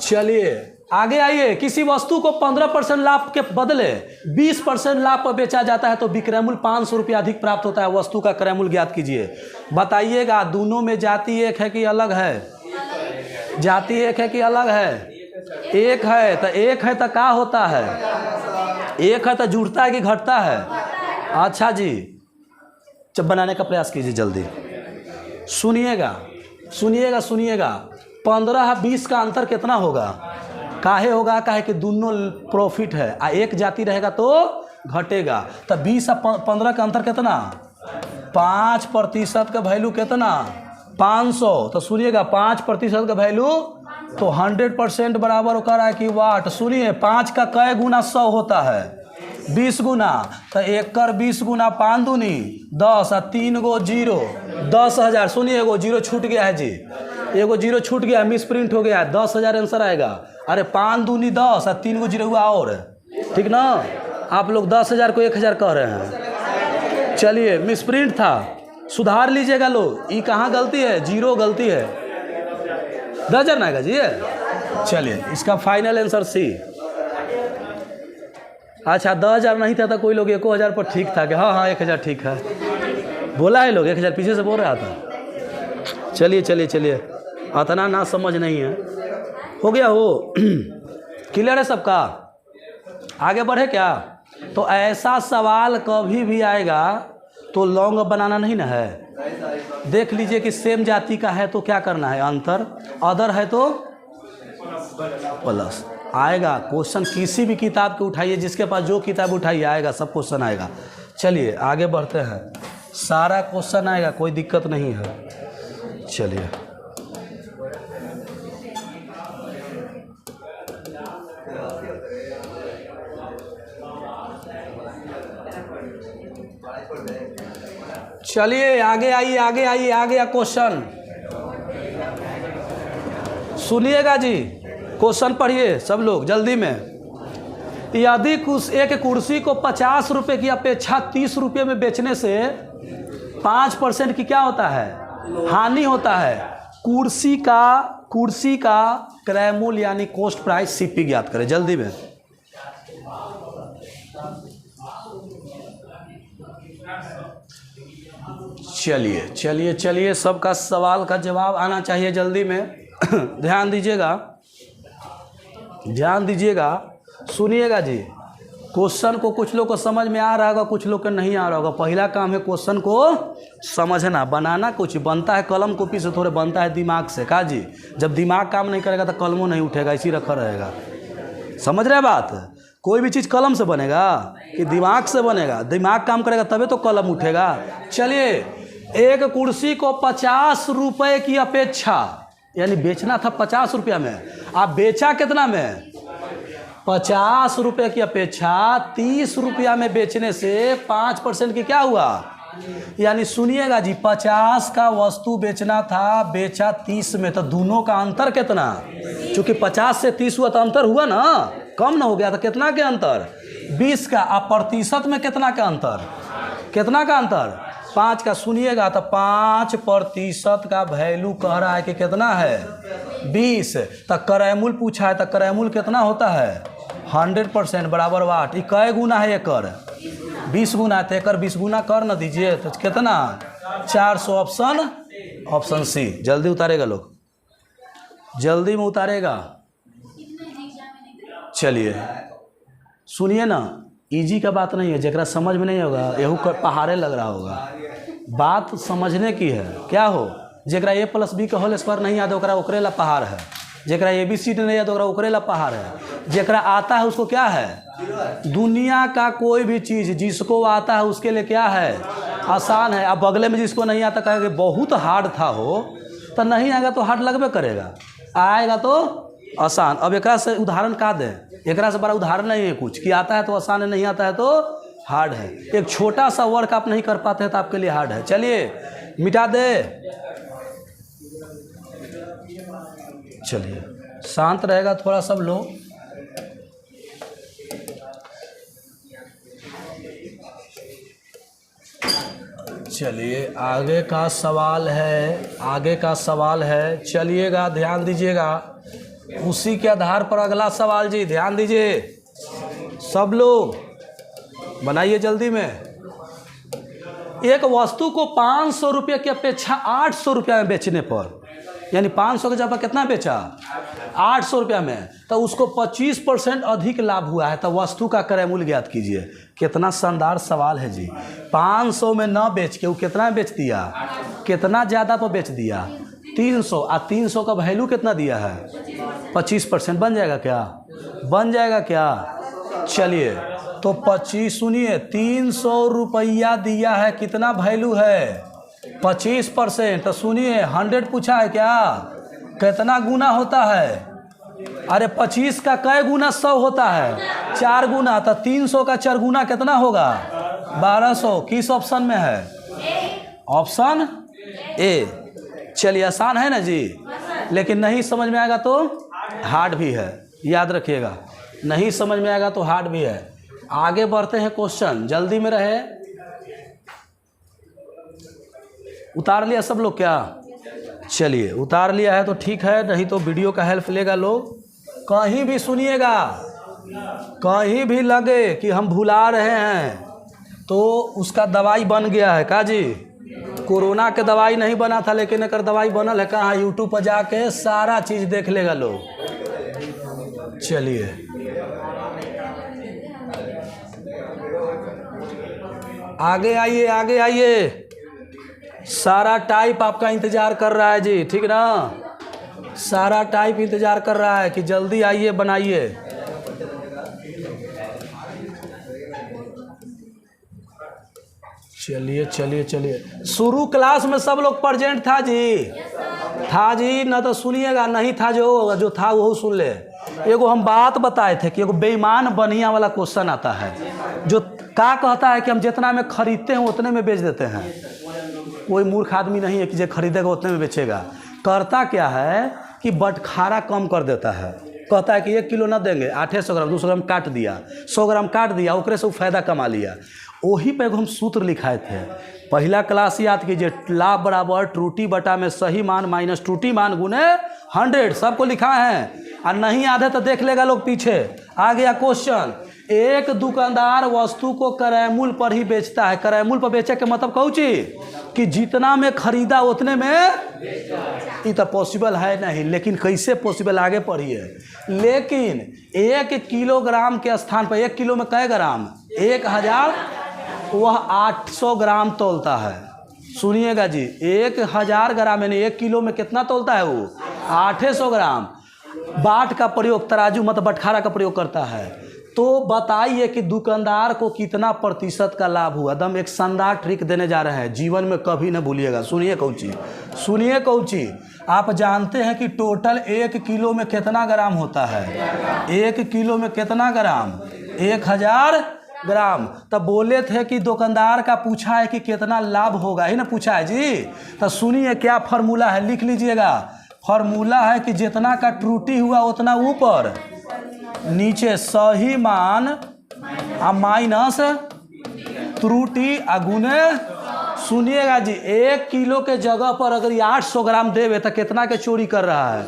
चलिए आगे आइए। किसी वस्तु को 15% लाभ के बदले 20% लाभ पर बेचा जाता है तो विक्रयमूल 500 रुपया अधिक प्राप्त होता है। वस्तु का क्रयमूल ज्ञात कीजिए। बताइएगा दोनों में जाति एक है कि अलग है? जाति एक है कि अलग है? एक है। तो एक है तो क्या होता है? एक है तो जुड़ता है कि घटता है? अच्छा जी, जब बनाने का प्रयास कीजिए जल्दी। सुनिएगा सुनिएगा सुनिएगा। 15-20 का अंतर कितना होगा? काहे होगा? काहे कि दोनों प्रॉफिट है, आ एक जाति रहेगा तो घटेगा। तो 20 और 15 का अंतर कितना? 5% का वैल्यू कितना? 500। तो सुनिएगा 5% का वैल्यू तो 100% बराबर होकर है कि वाट। सुनिए 5 का कै गुना 100 होता है? 20 गुना। तो 1 कर 20 गुना 5 दूनी 10 और 3 गो 0, 10,000। सुनिए एगो 0 छूट गया है जी, एगो 0 छूट गया, मिस प्रिंट हो गया है। 10,000 आंसर आएगा। अरे 5 दूनी 10 और 3 गो 0 हुआ और, ठीक ना। आप लोग 10,000 को 1,000 कह रहे हैं। चलिए मिस प्रिंट था, सुधार लीजिएगा लोग। ये कहाँ गलती है? 0 गलती है। 10,000 आएगा जी। चलिए इसका फाइनल आंसर सी। अच्छा 10,000 नहीं था तो कोई लोग 1,000 पर ठीक था कि हाँ 1,000 ठीक है, बोला है लोग 1,000 पीछे से बोल रहा था। चलिए चलिए चलिए, इतना ना समझ नहीं है, हो गया हो। क्लियर है सबका? आगे बढ़े क्या? तो ऐसा सवाल कभी भी आएगा तो लॉन्ग बनाना नहीं ना है। देख लीजिए कि सेम जाति का है तो क्या करना है? अंतर। अदर है तो प्लस आएगा। क्वेश्चन किसी भी किताब के उठाइए, जिसके पास जो किताब उठाइए आएगा, सब क्वेश्चन आएगा। चलिए आगे बढ़ते हैं, सारा क्वेश्चन आएगा, कोई दिक्कत नहीं है। चलिए चलिए आगे आइए, आगे आइए, आ गया क्वेश्चन। सुनिएगा जी, क्वेश्चन पढ़िए सब लोग जल्दी में। यदि एक कुर्सी को 50 रुपये की अपेक्षा 30 रुपये में बेचने से 5% की क्या होता है, हानि होता है। कुर्सी का क्रय मूल्य यानी कॉस्ट प्राइस सीपी ज्ञात करें जल्दी में। चलिए चलिए चलिए, सबका सवाल का जवाब आना चाहिए जल्दी में। ध्यान दीजिएगा, ध्यान दीजिएगा, सुनिएगा जी। क्वेश्चन को कुछ लोग को समझ में आ रहा होगा, कुछ लोग को नहीं आ रहा होगा। पहला काम है क्वेश्चन को समझना। बनाना कुछ बनता है कलम कॉपी से, थोड़े बनता है दिमाग से। का जी, जब दिमाग काम नहीं करेगा तो कलमों नहीं उठेगा, इसी रखा रहेगा। समझ रहे बात? कोई भी चीज़ कलम से बनेगा कि दिमाग से बनेगा? दिमाग काम करेगा तभी तो कलम उठेगा। चलिए, एक कुर्सी को 50 रुपये की अपेक्षा, यानी बेचना था 50 रुपया में, आप बेचा कितना में? 50 रुपये की अपेक्षा 30 रुपया में बेचने से 5% की क्या हुआ, यानी सुनिएगा जी, 50 का वस्तु बेचना था, बेचा 30 में, तो दोनों का अंतर कितना? चूंकि 50 से 30 हुआ तो अंतर हुआ ना, कम ना हो गया। तो कितना के अंतर? 20 का। अब प्रतिशत में कितना का अंतर? कितना का अंतर? 5 का। सुनिएगा, तो 5% का वैल्यू कह रहा है कि कितना है? 20। तो क्रय मूल्य पूछा है, तो क्रय मूल्य कितना होता है? 100% बराबर वाट। ये कै गुना है एकर? 20 गुना। तो एकर 20 गुना कर न दीजिए, तो कितना? 400। Option C. जल्दी उतारेगा लोग, जल्दी में उतारेगा। चलिए सुनिए ना, इजी का बात नहीं है, जरा समझ में नहीं होगा यहू पहाड़े लग रहा होगा। बात समझने की है। क्या हो, जरा A+B का होल स्क्वायर नहीं याद ओकरा ओकरे ला पहाड़ है, जरा ABCD नहीं याद ओकरा ओकरे ला पहाड़ है, जरा आता है उसको क्या है? दुनिया का कोई भी चीज़ जिसको आता है उसके लिए क्या है? आसान है। अब बगले में जिसको नहीं आता कहेगा बहुत हार्ड था हो, तो नहीं आएगा तो हार्ड लगबे करेगा, आएगा तो आसान। अब एक से उदाहरण का दें, एक से बड़ा उदाहरण नहीं है कुछ, कि आता है तो आसान है, नहीं आता है तो हार्ड है। एक छोटा सा वर्क आप नहीं कर पाते हैं तो आपके लिए हार्ड है। चलिए मिटा दे। चलिए शांत रहेगा थोड़ा सब लोग। चलिए आगे का सवाल है, आगे का सवाल है। चलिएगा ध्यान दीजिएगा, उसी के आधार पर अगला सवाल जी, ध्यान दीजिए सब लोग, बनाइए जल्दी में। एक वस्तु को 500 रुपये की अपेक्षा 800 रुपया में बेचने पर, यानी 500 के जगह कितना बेचा? 800 रुपया में, तो उसको 25% अधिक लाभ हुआ है। तो वस्तु का क्रय मूल्य ज्ञात कीजिए। कितना शानदार सवाल है जी। 500 में न बेच के वो कितना में बेच दिया? कितना ज़्यादा पर बेच दिया? 300। और 300 का वैल्यू कितना दिया है? 25%। बन जाएगा क्या? बन जाएगा क्या? चलिए तो 25, सुनिए, 300 रुपया दिया है, कितना वैल्यू है? 25%। तो सुनिए 100 पूछा है क्या? कितना गुना होता है? अरे 25 का कै गुना 100 होता है? 4 गुना। तो 300 का 4 गुना कितना होगा? 1200। किस ऑप्शन में है? Option A. चलिए आसान है ना जी, लेकिन नहीं समझ में आएगा तो हार्ड भी है, याद रखिएगा। नहीं समझ में आएगा तो हार्ड भी है। आगे बढ़ते हैं, क्वेश्चन जल्दी में रहे। उतार लिया सब लोग क्या? चलिए उतार लिया है तो ठीक है, नहीं तो वीडियो का हेल्प लेगा लोग। कहीं भी सुनिएगा, कहीं भी लगे कि हम भुला रहे हैं तो उसका दवाई बन गया है। का जी, कोरोना के दवाई नहीं बना था, लेकिन एक दवाई बनल है। कहाँ? यूट्यूब पर जाके सारा चीज़ देख लेगा लोग। चलिए आगे आइए, आगे आइए, सारा टाइप आपका इंतजार कर रहा है जी, ठीक ना? सारा टाइप इंतजार कर रहा है कि जल्दी आइए बनाइए। चलिए चलिए चलिए, शुरू क्लास में सब लोग प्रेजेंट था जी? था जी? न तो सुनिएगा, नहीं था जो था वो सुन ले। एगो हम बात बताए थे कि एगो बेईमान बनिया वाला क्वेश्चन आता है जो क्या कहता है कि हम जितना में खरीदते हैं उतने में बेच देते हैं। कोई मूर्ख आदमी नहीं है कि जो खरीदेगा उतने में बेचेगा। करता क्या है कि बटखारा कम कर देता है। कहता है कि 1 किलो न देंगे, 800 ग्राम 200 ग्राम काट दिया, 100 ग्राम काट दिया, ओकरे से वो फायदा कमा लिया। वही पे हम सूत्र लिखाए थे। पहला क्लास याद कीजिए, लाभ बराबर त्रुटि बटा में सही मान माइनस त्रुटि मान गुने 100, सबको लिखा है। और नहीं आधे तो देख लेगा लोग पीछे। आ गया क्वेश्चन, एक दुकानदार वस्तु को क्रय मूल्य पर ही बेचता है। क्रय मूल्य पर बेचे के मतलब कहूँ कि जितना में खरीदा उतने में। ये तो पॉसिबल है नहीं, लेकिन कैसे पॉसिबल, आगे पढ़िए। लेकिन 1 किलोग्राम के स्थान पर 1 किलो में कै ग्राम, 1000, वह 800 ग्राम तोलता है। सुनिएगा जी, 1000 ग्राम यानी 1 किलो में कितना तोलता है वो? 800 ग्राम। बाट का प्रयोग, तराजू मतलब बटखारा का प्रयोग करता है। तो बताइए कि दुकानदार को कितना प्रतिशत का लाभ हुआ। एकदम एक शानदार ट्रिक देने जा रहे हैं, जीवन में कभी न भूलिएगा। सुनिए कौची, सुनिए कौची। आप जानते हैं कि टोटल 1 किलो में कितना ग्राम होता है? 1 किलो में कितना ग्राम? 1000 ग्राम। तब बोले थे कि दुकानदार का पूछा है कि कितना लाभ होगा, ही ना पूछा है जी। तो सुनिए क्या फार्मूला है, लिख लीजिएगा। फार्मूला है कि जितना का त्रुटि हुआ उतना ऊपर नीचे सही मान आ माइनस त्रुटि आ गुने। सुनिएगा जी, 1 किलो के जगह पर अगर ये 800 ग्राम देवे तो कितना के चोरी कर रहा है,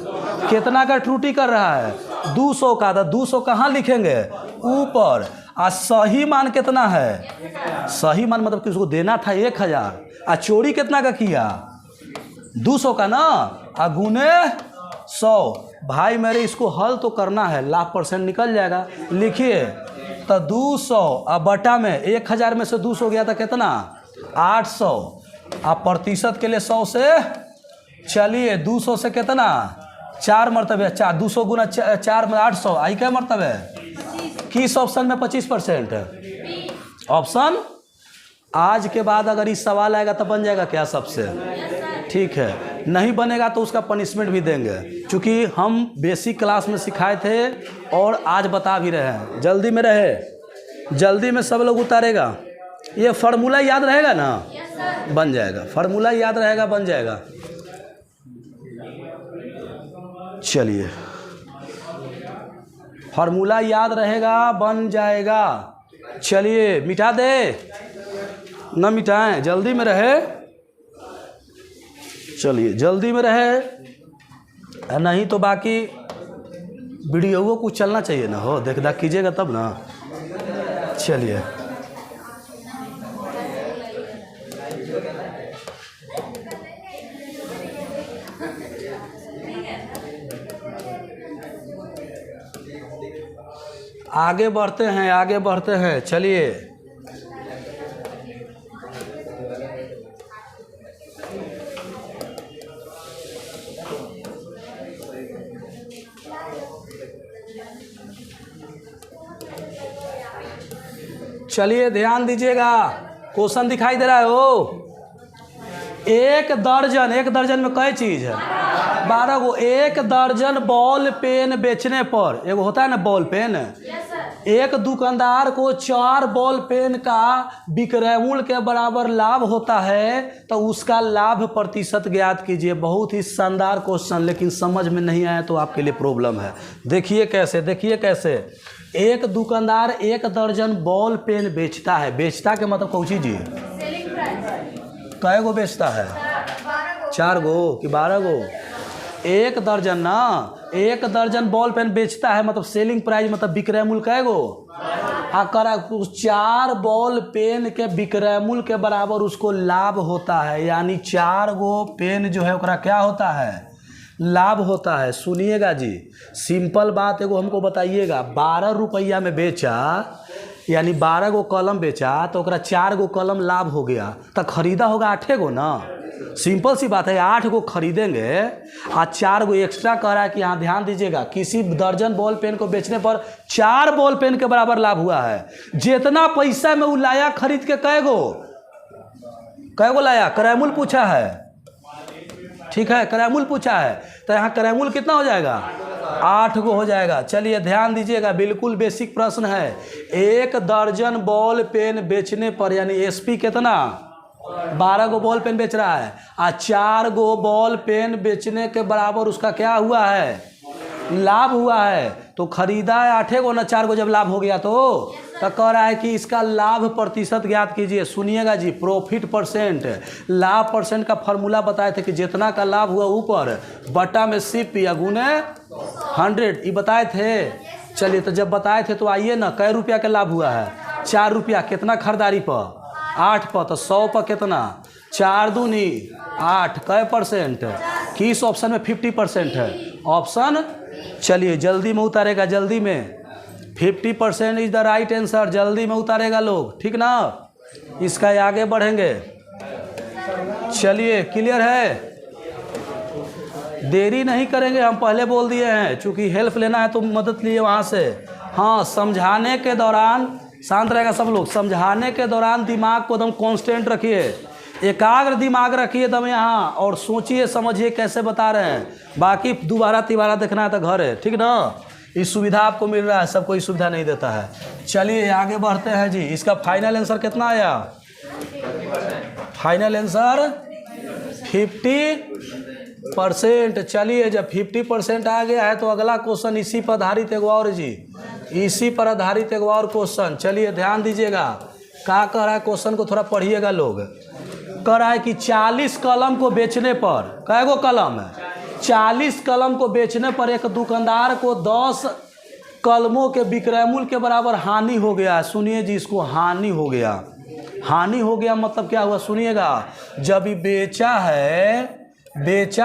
कितना का त्रुटि कर रहा है? 200 का। तो 200 कहाँ लिखेंगे? ऊपर। आ सही मान कितना है? सही मान मतलब कि उसको देना था 1000, आ चोरी कितना का किया? 200 का ना, आ गुने 100। भाई मेरे इसको हल तो करना है, लाख % निकल जाएगा। लिखिए तो 200 आ बटा में 1000 में से 200 गया था कितना? 800। आप प्रतिशत के लिए 100 से, चलिए 200 से कितना? 4 मरतबे 4, 200 गुना 4 में 800, आई क्या मरतबे? किस ऑप्शन में 25%? ऑप्शन। आज के बाद अगर इस सवाल आएगा तो बन जाएगा क्या सबसे? ठीक है, नहीं बनेगा तो उसका पनिशमेंट भी देंगे, क्योंकि हम बेसिक क्लास में सिखाए थे और आज बता भी रहे हैं। जल्दी में रहे, जल्दी में सब लोग उतारेगा। ये फार्मूला याद रहेगा ना? बन जाएगा। फार्मूला याद रहेगा, बन जाएगा। चलिए, फार्मूला याद रहेगा, बन जाएगा। चलिए मिटा दे, न मिटाएं, जल्दी में रहे। चलिए जल्दी में रहे, नहीं तो बाकी वीडियो को चलना चाहिए ना, हो देख दाख कीजिएगा तब ना। चलिए आगे बढ़ते हैं, आगे बढ़ते हैं। चलिए चलिए ध्यान दीजिएगा, क्वेश्चन दिखाई दे रहा है हो। एक दर्जन में कई चीज है? 12 गो। 1 दर्जन बॉल पेन बेचने पर, एगो होता है ना बॉल पेन, एक दुकानदार को 4 बॉल पेन का विक्रय मूल्य के बराबर लाभ होता है, तो उसका लाभ प्रतिशत ज्ञात कीजिए। बहुत ही शानदार क्वेश्चन, लेकिन समझ में नहीं आया तो आपके लिए प्रॉब्लम है। देखिए कैसे, देखिए कैसे। एक दुकानदार 1 दर्जन बॉल पेन बेचता है। बेचता के मतलब कौची जी? कै गो बेचता है? 4 गो कि 12 गो? 1 दर्जन ना, 1 दर्जन बॉल पेन बेचता है, मतलब सेलिंग प्राइस मतलब विक्रय मूल्य कै गो? करा 4 बॉल पेन के विक्रय मूल्य के बराबर उसको लाभ होता है, यानी 4 गो पेन जो है ओकरा क्या होता है? लाभ होता है। सुनिएगा जी, सिंपल बात एगो हमको बताइएगा। 12 रुपया में बेचा, यानी 12 गो कलम बेचा, तो ओकरा 4 गो कलम लाभ हो गया, तो खरीदा होगा 8 गो ना। सिंपल सी बात है, 8 को खरीदेंगे और 4 को एक्स्ट्रा कह रहा है कि यहाँ ध्यान दीजिएगा, किसी दर्जन बॉल पेन को बेचने पर 4 बॉल पेन के बराबर लाभ हुआ है। जितना पैसा में वो लाया खरीद के कै गो लाया, क्रयमूल्य पूछा है, ठीक है, क्रयमूल्य पूछा है, तो यहाँ क्रयमूल्य कितना हो जाएगा, 8 गो हो जाएगा। चलिए ध्यान दीजिएगा, बिल्कुल बेसिक प्रश्न है। 1 दर्जन बॉल पेन बेचने पर यानी एसपी कितना, 12 गो बॉल पेन बेच रहा है, और 4 गो बॉल पेन बेचने के बराबर उसका क्या हुआ है, लाभ हुआ है। तो खरीदा है 8 गो ना, 4 गो जब लाभ हो गया तो कह रहा है कि इसका लाभ प्रतिशत ज्ञात कीजिए। सुनिएगा जी, प्रॉफिट परसेंट, लाभ परसेंट का फॉर्मूला बताए थे कि जितना का लाभ हुआ ऊपर बटा में सीपी या गुने 100, ये बताए थे। चलिए तो जब बताए थे तो आइए ना, कै रुपया का लाभ हुआ है, 4 रुपया, कितना खरीदारी पर, 8 पर, तो 100 पर कितना, 4 दूनी 8, कै परसेंट, किस ऑप्शन में 50% है, ऑप्शन, चलिए जल्दी में उतारेगा, जल्दी में 50% इज द राइट आंसर, जल्दी में उतारेगा लोग, ठीक ना। इसका आगे बढ़ेंगे, चलिए क्लियर है, देरी नहीं करेंगे, हम पहले बोल दिए हैं, चूंकि हेल्प लेना है तो मदद लिए वहाँ से। हाँ, समझाने के दौरान शांत रहेगा सब लोग, समझाने के दौरान दिमाग को एकदम कांस्टेंट रखिए, एकाग्र दिमाग रखिए एकदम यहाँ, और सोचिए समझिए कैसे बता रहे हैं। बाकी दोबारा तिबारा देखना है तो घर है, ठीक ना। इस सुविधा आपको मिल रहा है, सबको इस सुविधा नहीं देता है। चलिए आगे बढ़ते हैं जी, इसका फाइनल आंसर कितना आया, फाइनल आंसर 50%। चलिए जब 50% आ गया है तो अगला क्वेश्चन इसी पर आधारित एक और जी, इसी पर आधारित एक और क्वेश्चन। चलिए ध्यान दीजिएगा, क्या कह रहा है क्वेश्चन को थोड़ा पढ़िएगा लोग। कह रहा है कि 40 कलम को बेचने पर, कै गो कलम है, 40 कलम को बेचने पर एक दुकानदार को 10 कलमों के विक्रय मूल्य के बराबर हानि हो गया। सुनिए जी, इसको हानि हो गया, हानि हो गया मतलब क्या हुआ, सुनिएगा। जब ये बेचा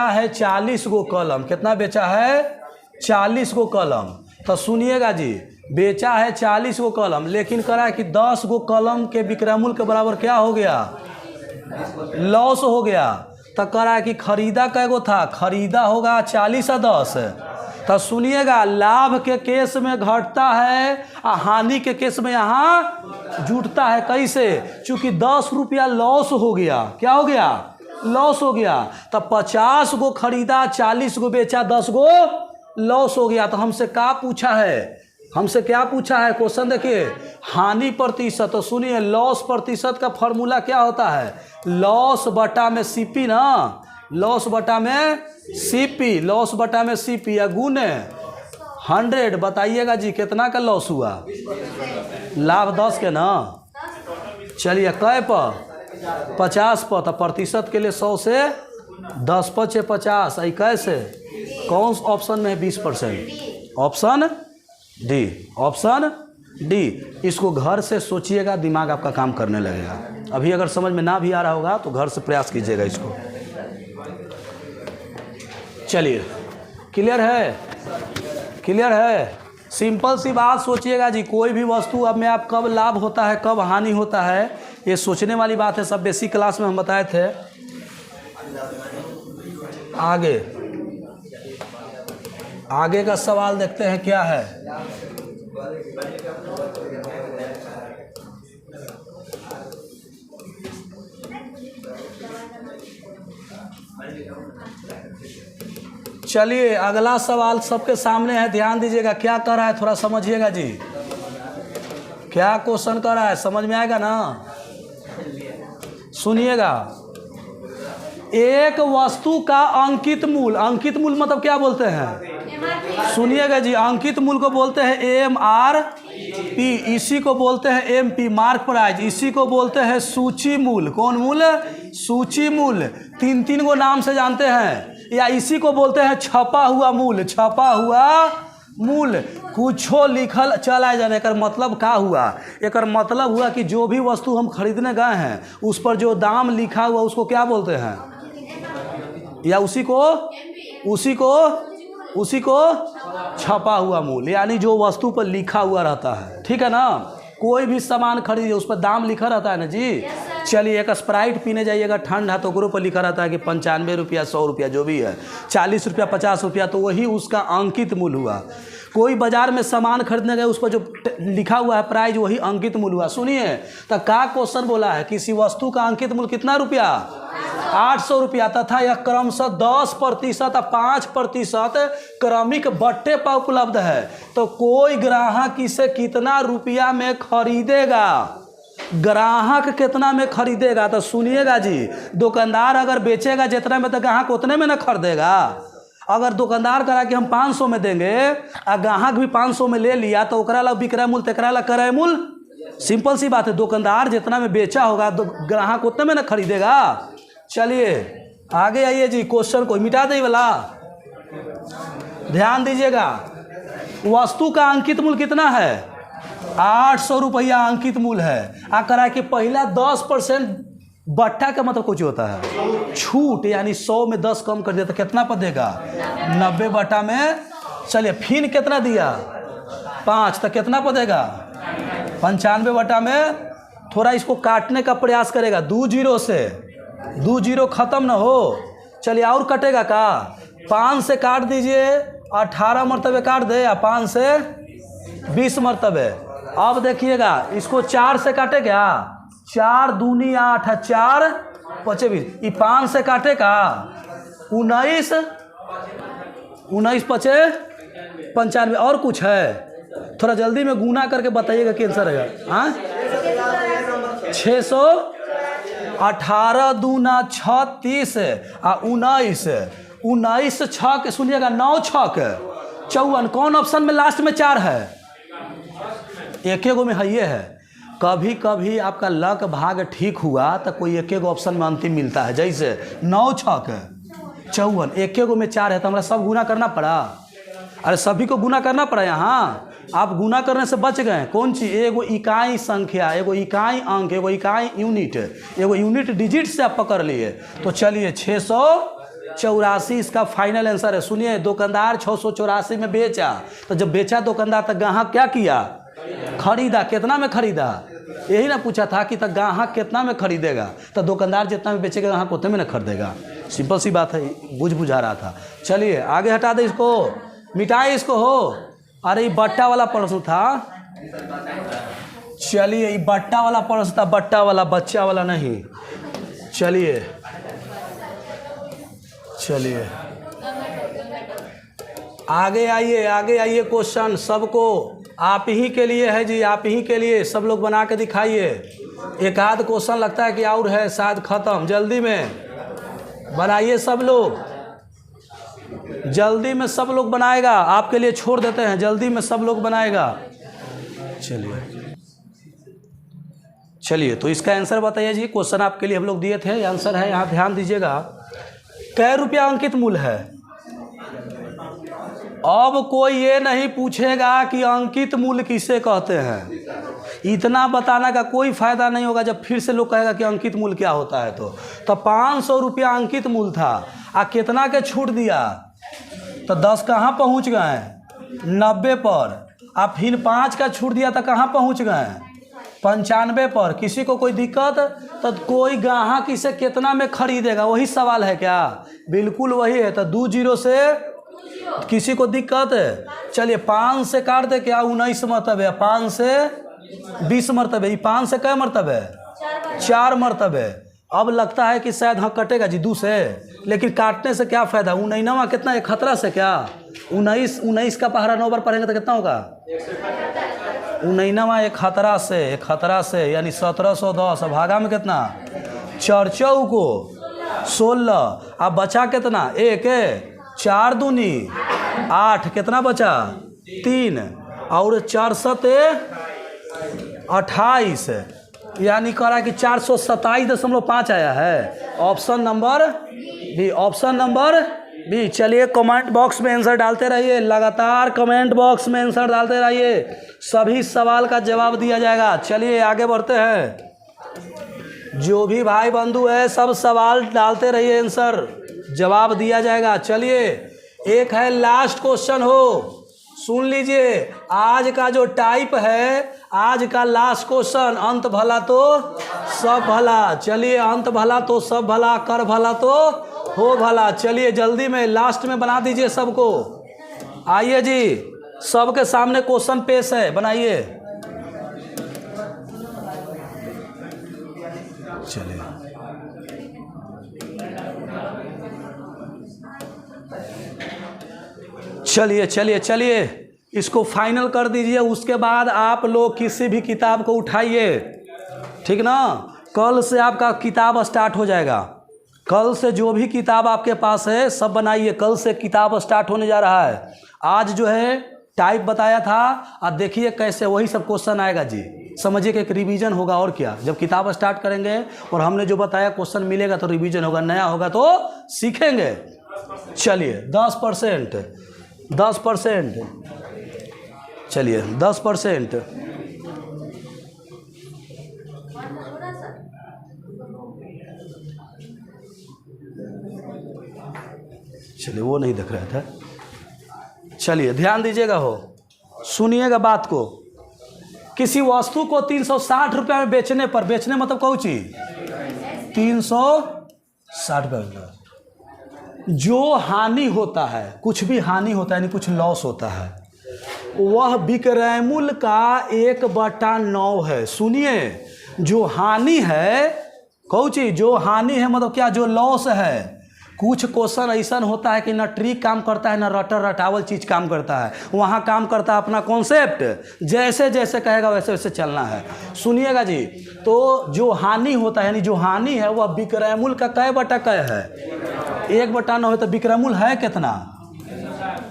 है 40 गो कलम, कितना बेचा है, 40 गो कलम, तो सुनिएगा जी, बेचा है 40 गो कलम, लेकिन करा है कि 10 गो कलम के विक्रय मूल्य के बराबर क्या हो गया, लॉस हो गया। तो कह रहा है कि खरीदा कै गो था, खरीदा होगा 40 और 10। तो सुनिएगा, लाभ के केस में घटता है और हानि के केस में यहाँ जुटता है। कैसे, चूंकि 10 रुपया लॉस हो गया, क्या हो गया, लॉस हो गया। तो 50 गो खरीदा, 40 गो बेचा, 10 गो लॉस हो गया। तो हमसे क्या पूछा है, हमसे क्या पूछा है, क्वेश्चन देखिए, हानि प्रतिशत। तो सुनिए, लॉस प्रतिशत का फॉर्मूला क्या होता है, लॉस बटा में सीपी ना, लॉस बटा में सीपी, लॉस बटा में सीपी या गुने 100। बताइएगा जी कितना का लॉस हुआ, लाभ 10 के ना। चलिए कै पर, 50 पर, तो प्रतिशत के लिए 100 से 10 पर 6 50, कैसे, कौन ऑप्शन में है 20%, ऑप्शन डी, ऑप्शन डी। इसको घर से सोचिएगा, दिमाग आपका काम करने लगेगा। अभी अगर समझ में ना भी आ रहा होगा तो घर से प्रयास कीजिएगा इसको। चलिए क्लियर है, क्लियर है, सिंपल सी बात सोचिएगा जी, कोई भी वस्तु अब में आप कब लाभ होता है कब हानि होता है, ये सोचने वाली बात है। सब बेसिक क्लास में हम बताए थे। आगे का सवाल देखते हैं क्या है। चलिए अगला सवाल सबके सामने है, ध्यान दीजिएगा। क्या कर रहा है थोड़ा समझिएगा जी, क्या क्वेश्चन कर रहा है, समझ में आएगा ना, सुनिएगा। एक वस्तु का अंकित मूल्य, अंकित मूल्य मतलब क्या बोलते हैं, सुनिएगा जी, अंकित मूल्य को बोलते हैं MRP, इसी को बोलते हैं MP मार्क प्राइस, इसी को बोलते हैं सूची मूल्य। कौन मूल्य, सूची मूल्य। 3 को नाम से जानते हैं, या इसी को बोलते हैं छपा हुआ मूल्य, छपा हुआ मूल्य। कुछो लिखल चला जाने का मतलब क्या हुआ, एक मतलब हुआ कि जो भी वस्तु हम खरीदने गए हैं उस पर जो दाम लिखा हुआ उसको क्या बोलते हैं, या उसी को छपा हुआ मूल्य, यानी जो वस्तु पर लिखा हुआ रहता है, ठीक है ना। कोई भी सामान खरीदिए उस पर दाम लिखा रहता है ना जी, चलिए एक स्प्राइट पीने जाइएगा ठंडा तो ग्रुप पर लिखा रहता है कि 95 रुपया 100 रुपया जो भी है, 40 रुपया 50 रुपया, तो वही उसका अंकित मूल्य हुआ। कोई बाजार में सामान खरीदने गए उस पर जो लिखा हुआ है प्राइस वही अंकित मूल्य हुआ। सुनिए तो क्या क्वेश्चन बोला है, किसी वस्तु का अंकित मूल्य कितना रुपया 800 रुपया तथा यह क्रमशः 10% और 5% क्रमिक बट्टे पर उपलब्ध है, तो कोई ग्राहक इसे कितना रुपया में खरीदेगा? ग्राहक कितना में खरीदेगा? तो सुनिएगा जी, दुकानदार अगर बेचेगा जितना में तो ग्राहक उतने में न खरीदेगा। अगर दुकानदार करा कि हम 500 में देंगे और ग्राहक भी 500 में ले लिया तो ओकरा ला विक्रय मूल्य तेकरा ला क्रय मूल्य। सिंपल सी बात है, दुकानदार जितना में बेचा होगा तो ग्राहक उतने में न खरीदेगा। चलिए आगे आइए जी, क्वेश्चन को मिटा दे वाला ध्यान दीजिएगा। वस्तु का अंकित मूल्य कितना है? 800 रुपया अंकित मूल्य है। आ करा कि पहला 10% बट्टा का मतलब कुछ होता है छूट, यानी 100 में 10 कम कर दिया तो कितना पर देगा? 90 बटा में। चलिए फिर कितना दिया? 5, तो कितना पर देगा? 95 बटा में। थोड़ा इसको काटने का प्रयास करेगा, 2 जीरो से 2 जीरो खत्म ना हो। चलिए और कटेगा का? 5 से काट दीजिए, 18 मरतबे काट दे, या 5 से 20 मरतबे। अब देखिएगा इसको 4 से काटेगा, 4 दूनी 8, 4 5 20। ये 5 से काटेगा 19 5 95। और कुछ है? थोड़ा जल्दी में गुना करके बताइएगा कि आंसर है। हाँ 600, 18 दूना 36 और 19 6 के सुनिएगा 9 6 के 54। कौन ऑप्शन में लास्ट में 4 है? एक गो में है ये है। कभी कभी आपका लक भाग ठीक हुआ तो कोई एक गो ऑप्शन में अंतिम मिलता है, जैसे 9 6 के 54, एक गो में 4 है तो हमारा सब गुना करना पड़ा। अरे सभी को गुना करना पड़ा। यहाँ आप गुना करने से बच गए। कौन चीज़? एगो इकाई संख्या, एगो इकाई अंक, एगो इकाई यूनिट, एगो यूनिट डिजिट से आप पकड़ लिए। तो चलिए 684 इसका फाइनल आंसर है। सुनिए दुकानदार 684 में बेचा, तो जब बेचा दुकानदार तो ग्राहक क्या किया? खरीदा। कितना में खरीदा? यही ना पूछा था कि तक ग्राहक कितना में खरीदेगा, तो दुकानदार जितना में बेचेगा ग्राहक उतने में ना खरीदेगा। सिंपल सी बात है, बुझा रहा था। चलिए आगे हटा दे इसको, मिटाए इसको। हो अरे ये बट्टा वाला प्रश्न था। चलिए ये बट्टा वाला प्रश्न था, बट्टा वाला, बच्चा वाला नहीं। चलिए आगे आइए क्वेश्चन सबको आप ही के लिए है जी, आप ही के लिए। सब लोग बना के दिखाइए। एक आध क्वेश्चन लगता है कि और है, शायद खत्म। जल्दी में बनाइए सब लोग, जल्दी में सब लोग बनाएगा। आपके लिए छोड़ देते हैं, जल्दी में सब लोग बनाएगा। चलिए तो इसका आंसर बताइए जी। क्वेश्चन आपके लिए हम लोग दिए थे, आंसर है यहाँ, ध्यान दीजिएगा। कै रुपया अंकित मूल्य है? अब कोई ये नहीं पूछेगा कि अंकित मूल्य किसे कहते हैं। इतना बताना का कोई फायदा नहीं होगा जब फिर से लोग कहेगा कि अंकित मूल्य क्या होता है। तो 500 रुपया अंकित मूल्य था, आ कितना के छूट दिया? तो 10 कहाँ पहुँच गए? 90 पर। आप फिर 5 का छूट दिया तो कहाँ पहुँच गए? 95 पर। किसी को कोई दिक्कत? तो कोई ग्राहक इसे कितना में खरीदेगा, वही सवाल है क्या? बिल्कुल वही है। तो 2 जीरो से किसी को दिक्कत है? चलिए 5 से काट दे, क्या 19 मरतबे, 5 से 20 मरतबे। 5 से कै मरतबे? 4 मरतबे। अब लगता है कि शायद हाँ कटेगा जी 2 से, लेकिन काटने से क्या फ़ायदा? 19 कितना है? खतरा से क्या? 19 का पहाड़ा 9 बार पढ़ेंगे तो कितना होगा? 19 एक खतरा से यानी 1710। भागा में कितना? 4 को 16। अब बचा कितना? 1 4 दूनी 8, कितना बचा? 3 और 4 सते 28, यानी कह रहा है कि 427.5 आया है। Option number B, option number B. चलिए कमेंट बॉक्स में आंसर डालते रहिए, लगातार कमेंट बॉक्स में आंसर डालते रहिए, सभी सवाल का जवाब दिया जाएगा। चलिए आगे बढ़ते हैं। जो भी भाई बंधु है सब सवाल डालते रहिए, आंसर जवाब दिया जाएगा। चलिए एक है लास्ट क्वेश्चन हो, सुन लीजिए, आज का जो टाइप है, आज का लास्ट क्वेश्चन, अंत भला तो सब भला। चलिए, अंत भला तो सब भला, कर भला तो हो भला। चलिए जल्दी में लास्ट में बना दीजिए सबको। आइए जी, सबके सामने क्वेश्चन पेश है, बनाइए। चलिए चलिए चलिए चलिए, इसको फाइनल कर दीजिए। उसके बाद आप लोग किसी भी किताब को उठाइए, ठीक ना। कल से आपका किताब स्टार्ट हो जाएगा। कल से जो भी किताब आपके पास है सब बनाइए। कल से किताब स्टार्ट होने जा रहा है। आज जो है टाइप बताया था, और देखिए कैसे वही सब क्वेश्चन आएगा जी। समझिए कि एक रिवीजन होगा, और क्या। जब किताब स्टार्ट करेंगे और हमने जो बताया क्वेश्चन मिलेगा तो रिवीजन होगा, नया होगा तो सीखेंगे। चलिए 10%, 10%, चलिए 10%। चलिए वो नहीं दिख रहा था। चलिए ध्यान दीजिएगा, हो सुनिएगा बात को। किसी वस्तु को 360 रुपये में बेचने पर, बेचने मतलब कौन चीज, 360 रुपये, जो हानि होता है, कुछ भी हानि होता है यानी कुछ लॉस होता है, वह विक्रय मूल्य का 1/9 है। सुनिए, जो हानि है, कौन चीज, जो हानि है मतलब क्या, जो लॉस है। कुछ क्वेश्चन ऐसा होता है कि ना ट्रिक काम करता है ना रटर रटावल चीज़ काम करता है। वहाँ काम करता है अपना कॉन्सेप्ट, जैसे जैसे कहेगा वैसे वैसे चलना है। सुनिएगा जी, तो जो हानि होता है यानी जो हानि है वह विक्रय मूल्य का कै बटा कै है, 1/9 है। तो विक्रय मूल्य है कितना,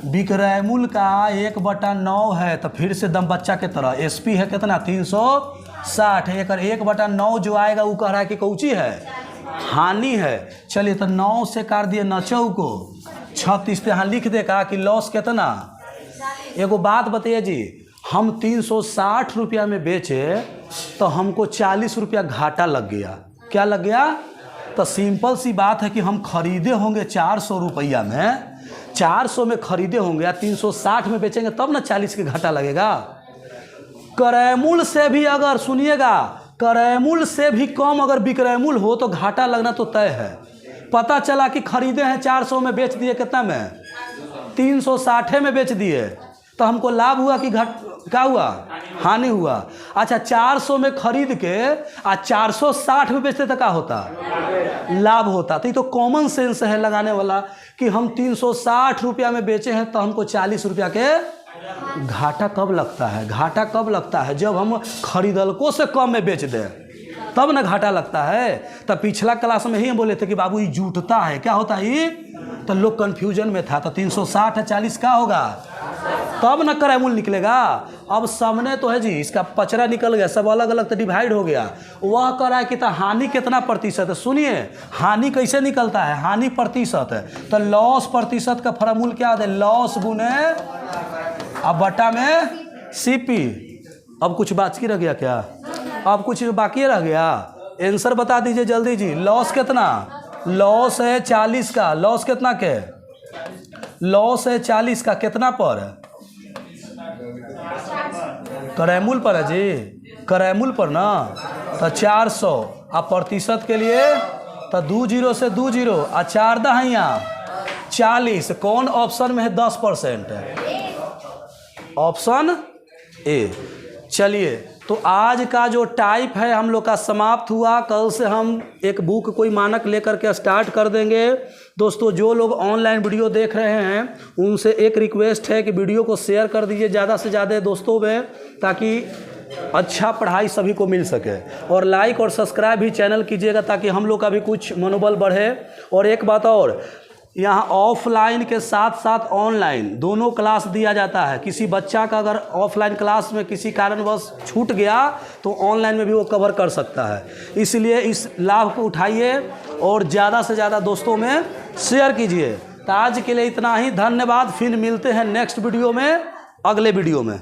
विक्रय मूल्य का 1/9 है। तो फिर से दम बच्चा के तरह एसपी है कितना, 360 है। 1/9 जो आएगा वो कह रहा है कि कौची है, हानि है। चलिए तो 9 से काट दिए 9 को 36 पे यहाँ लिख देगा कि लॉस कितना। एगो बात बताइए जी, हम 360 रुपया में बेचे तो हमको 40 रुपया घाटा लग गया। क्या लग गया, तो सिंपल सी बात है कि हम खरीदे होंगे 400 रुपया में, 400 में खरीदे होंगे या 360 में बेचेंगे तब ना 40 के घाटा लगेगा। क्रय मूल्य से भी अगर, सुनिएगा, क्रय मूल्य से भी कम अगर विक्रय मूल्य हो तो घाटा लगना तो तय है। पता चला कि खरीदे हैं 400 में, बेच दिए कितना में, 360 में बेच दिए, तो हमको लाभ हुआ कि क्या हुआ, हानि हुआ। अच्छा 400 में खरीद के आ 460 में बेचते तो क्या होता, लाभ होता। तो ये तो कॉमन सेंस है लगाने वाला कि हम 360 रुपया में बेचे हैं तो हमको 40 रुपया के घाटा कब लगता है। घाटा कब लगता है, जब हम खरीदलकों से कम में बेच दें तब ना घाटा लगता है। तब पिछला क्लास में ही हम बोले थे कि बाबू ये जुटता है, क्या होता है ये, तो लोग कंफ्यूजन में था। तो 360 है 40 का होगा तब ना क्रय मूल्य निकलेगा। अब सामने तो है जी, इसका पचरा निकल गया, सब अलग अलग तो डिवाइड हो गया। वह कह रहा है कि तो हानि कितना प्रतिशत है। सुनिए, हानि कैसे निकलता है, हानि प्रतिशत है तो लॉस प्रतिशत का फॉर्मूला क्या होता है, लॉस गुने अब बटा में सीपी। अब कुछ बाकी रह गया क्या, अब कुछ बाकी रह गया, आंसर बता दीजिए जल्दी जी। लॉस कितना, लॉस है 40 का, लॉस कितना के, लॉस है 40 का, कितना पर, क्रय मूल्य पर है जी, क्रय मूल्य पर ना। तो 400 अब प्रतिशत के लिए तो 2 0 से 2 0 और 4 दहाइयाँ 40। कौन ऑप्शन में है, 10% है, ऑप्शन ए। चलिए तो आज का जो टाइप है हम लोग का समाप्त हुआ। कल से हम एक बुक कोई मानक लेकर के स्टार्ट कर देंगे। दोस्तों जो लोग ऑनलाइन वीडियो देख रहे हैं उनसे एक रिक्वेस्ट है कि वीडियो को शेयर कर दीजिए ज़्यादा से ज़्यादा दोस्तों में, ताकि अच्छा पढ़ाई सभी को मिल सके। और लाइक और सब्सक्राइब भी चैनल कीजिएगा ताकि हम लोग का भी कुछ मनोबल बढ़े। और एक बात और, यहाँ ऑफलाइन के साथ साथ ऑनलाइन दोनों क्लास दिया जाता है। किसी बच्चा का अगर ऑफलाइन क्लास में किसी कारणवश छूट गया तो ऑनलाइन में भी वो कवर कर सकता है। इसलिए इस लाभ को उठाइए और ज़्यादा से ज़्यादा दोस्तों में शेयर कीजिए। तो आज के लिए इतना ही, धन्यवाद। फिर मिलते हैं नेक्स्ट वीडियो में, अगले वीडियो में।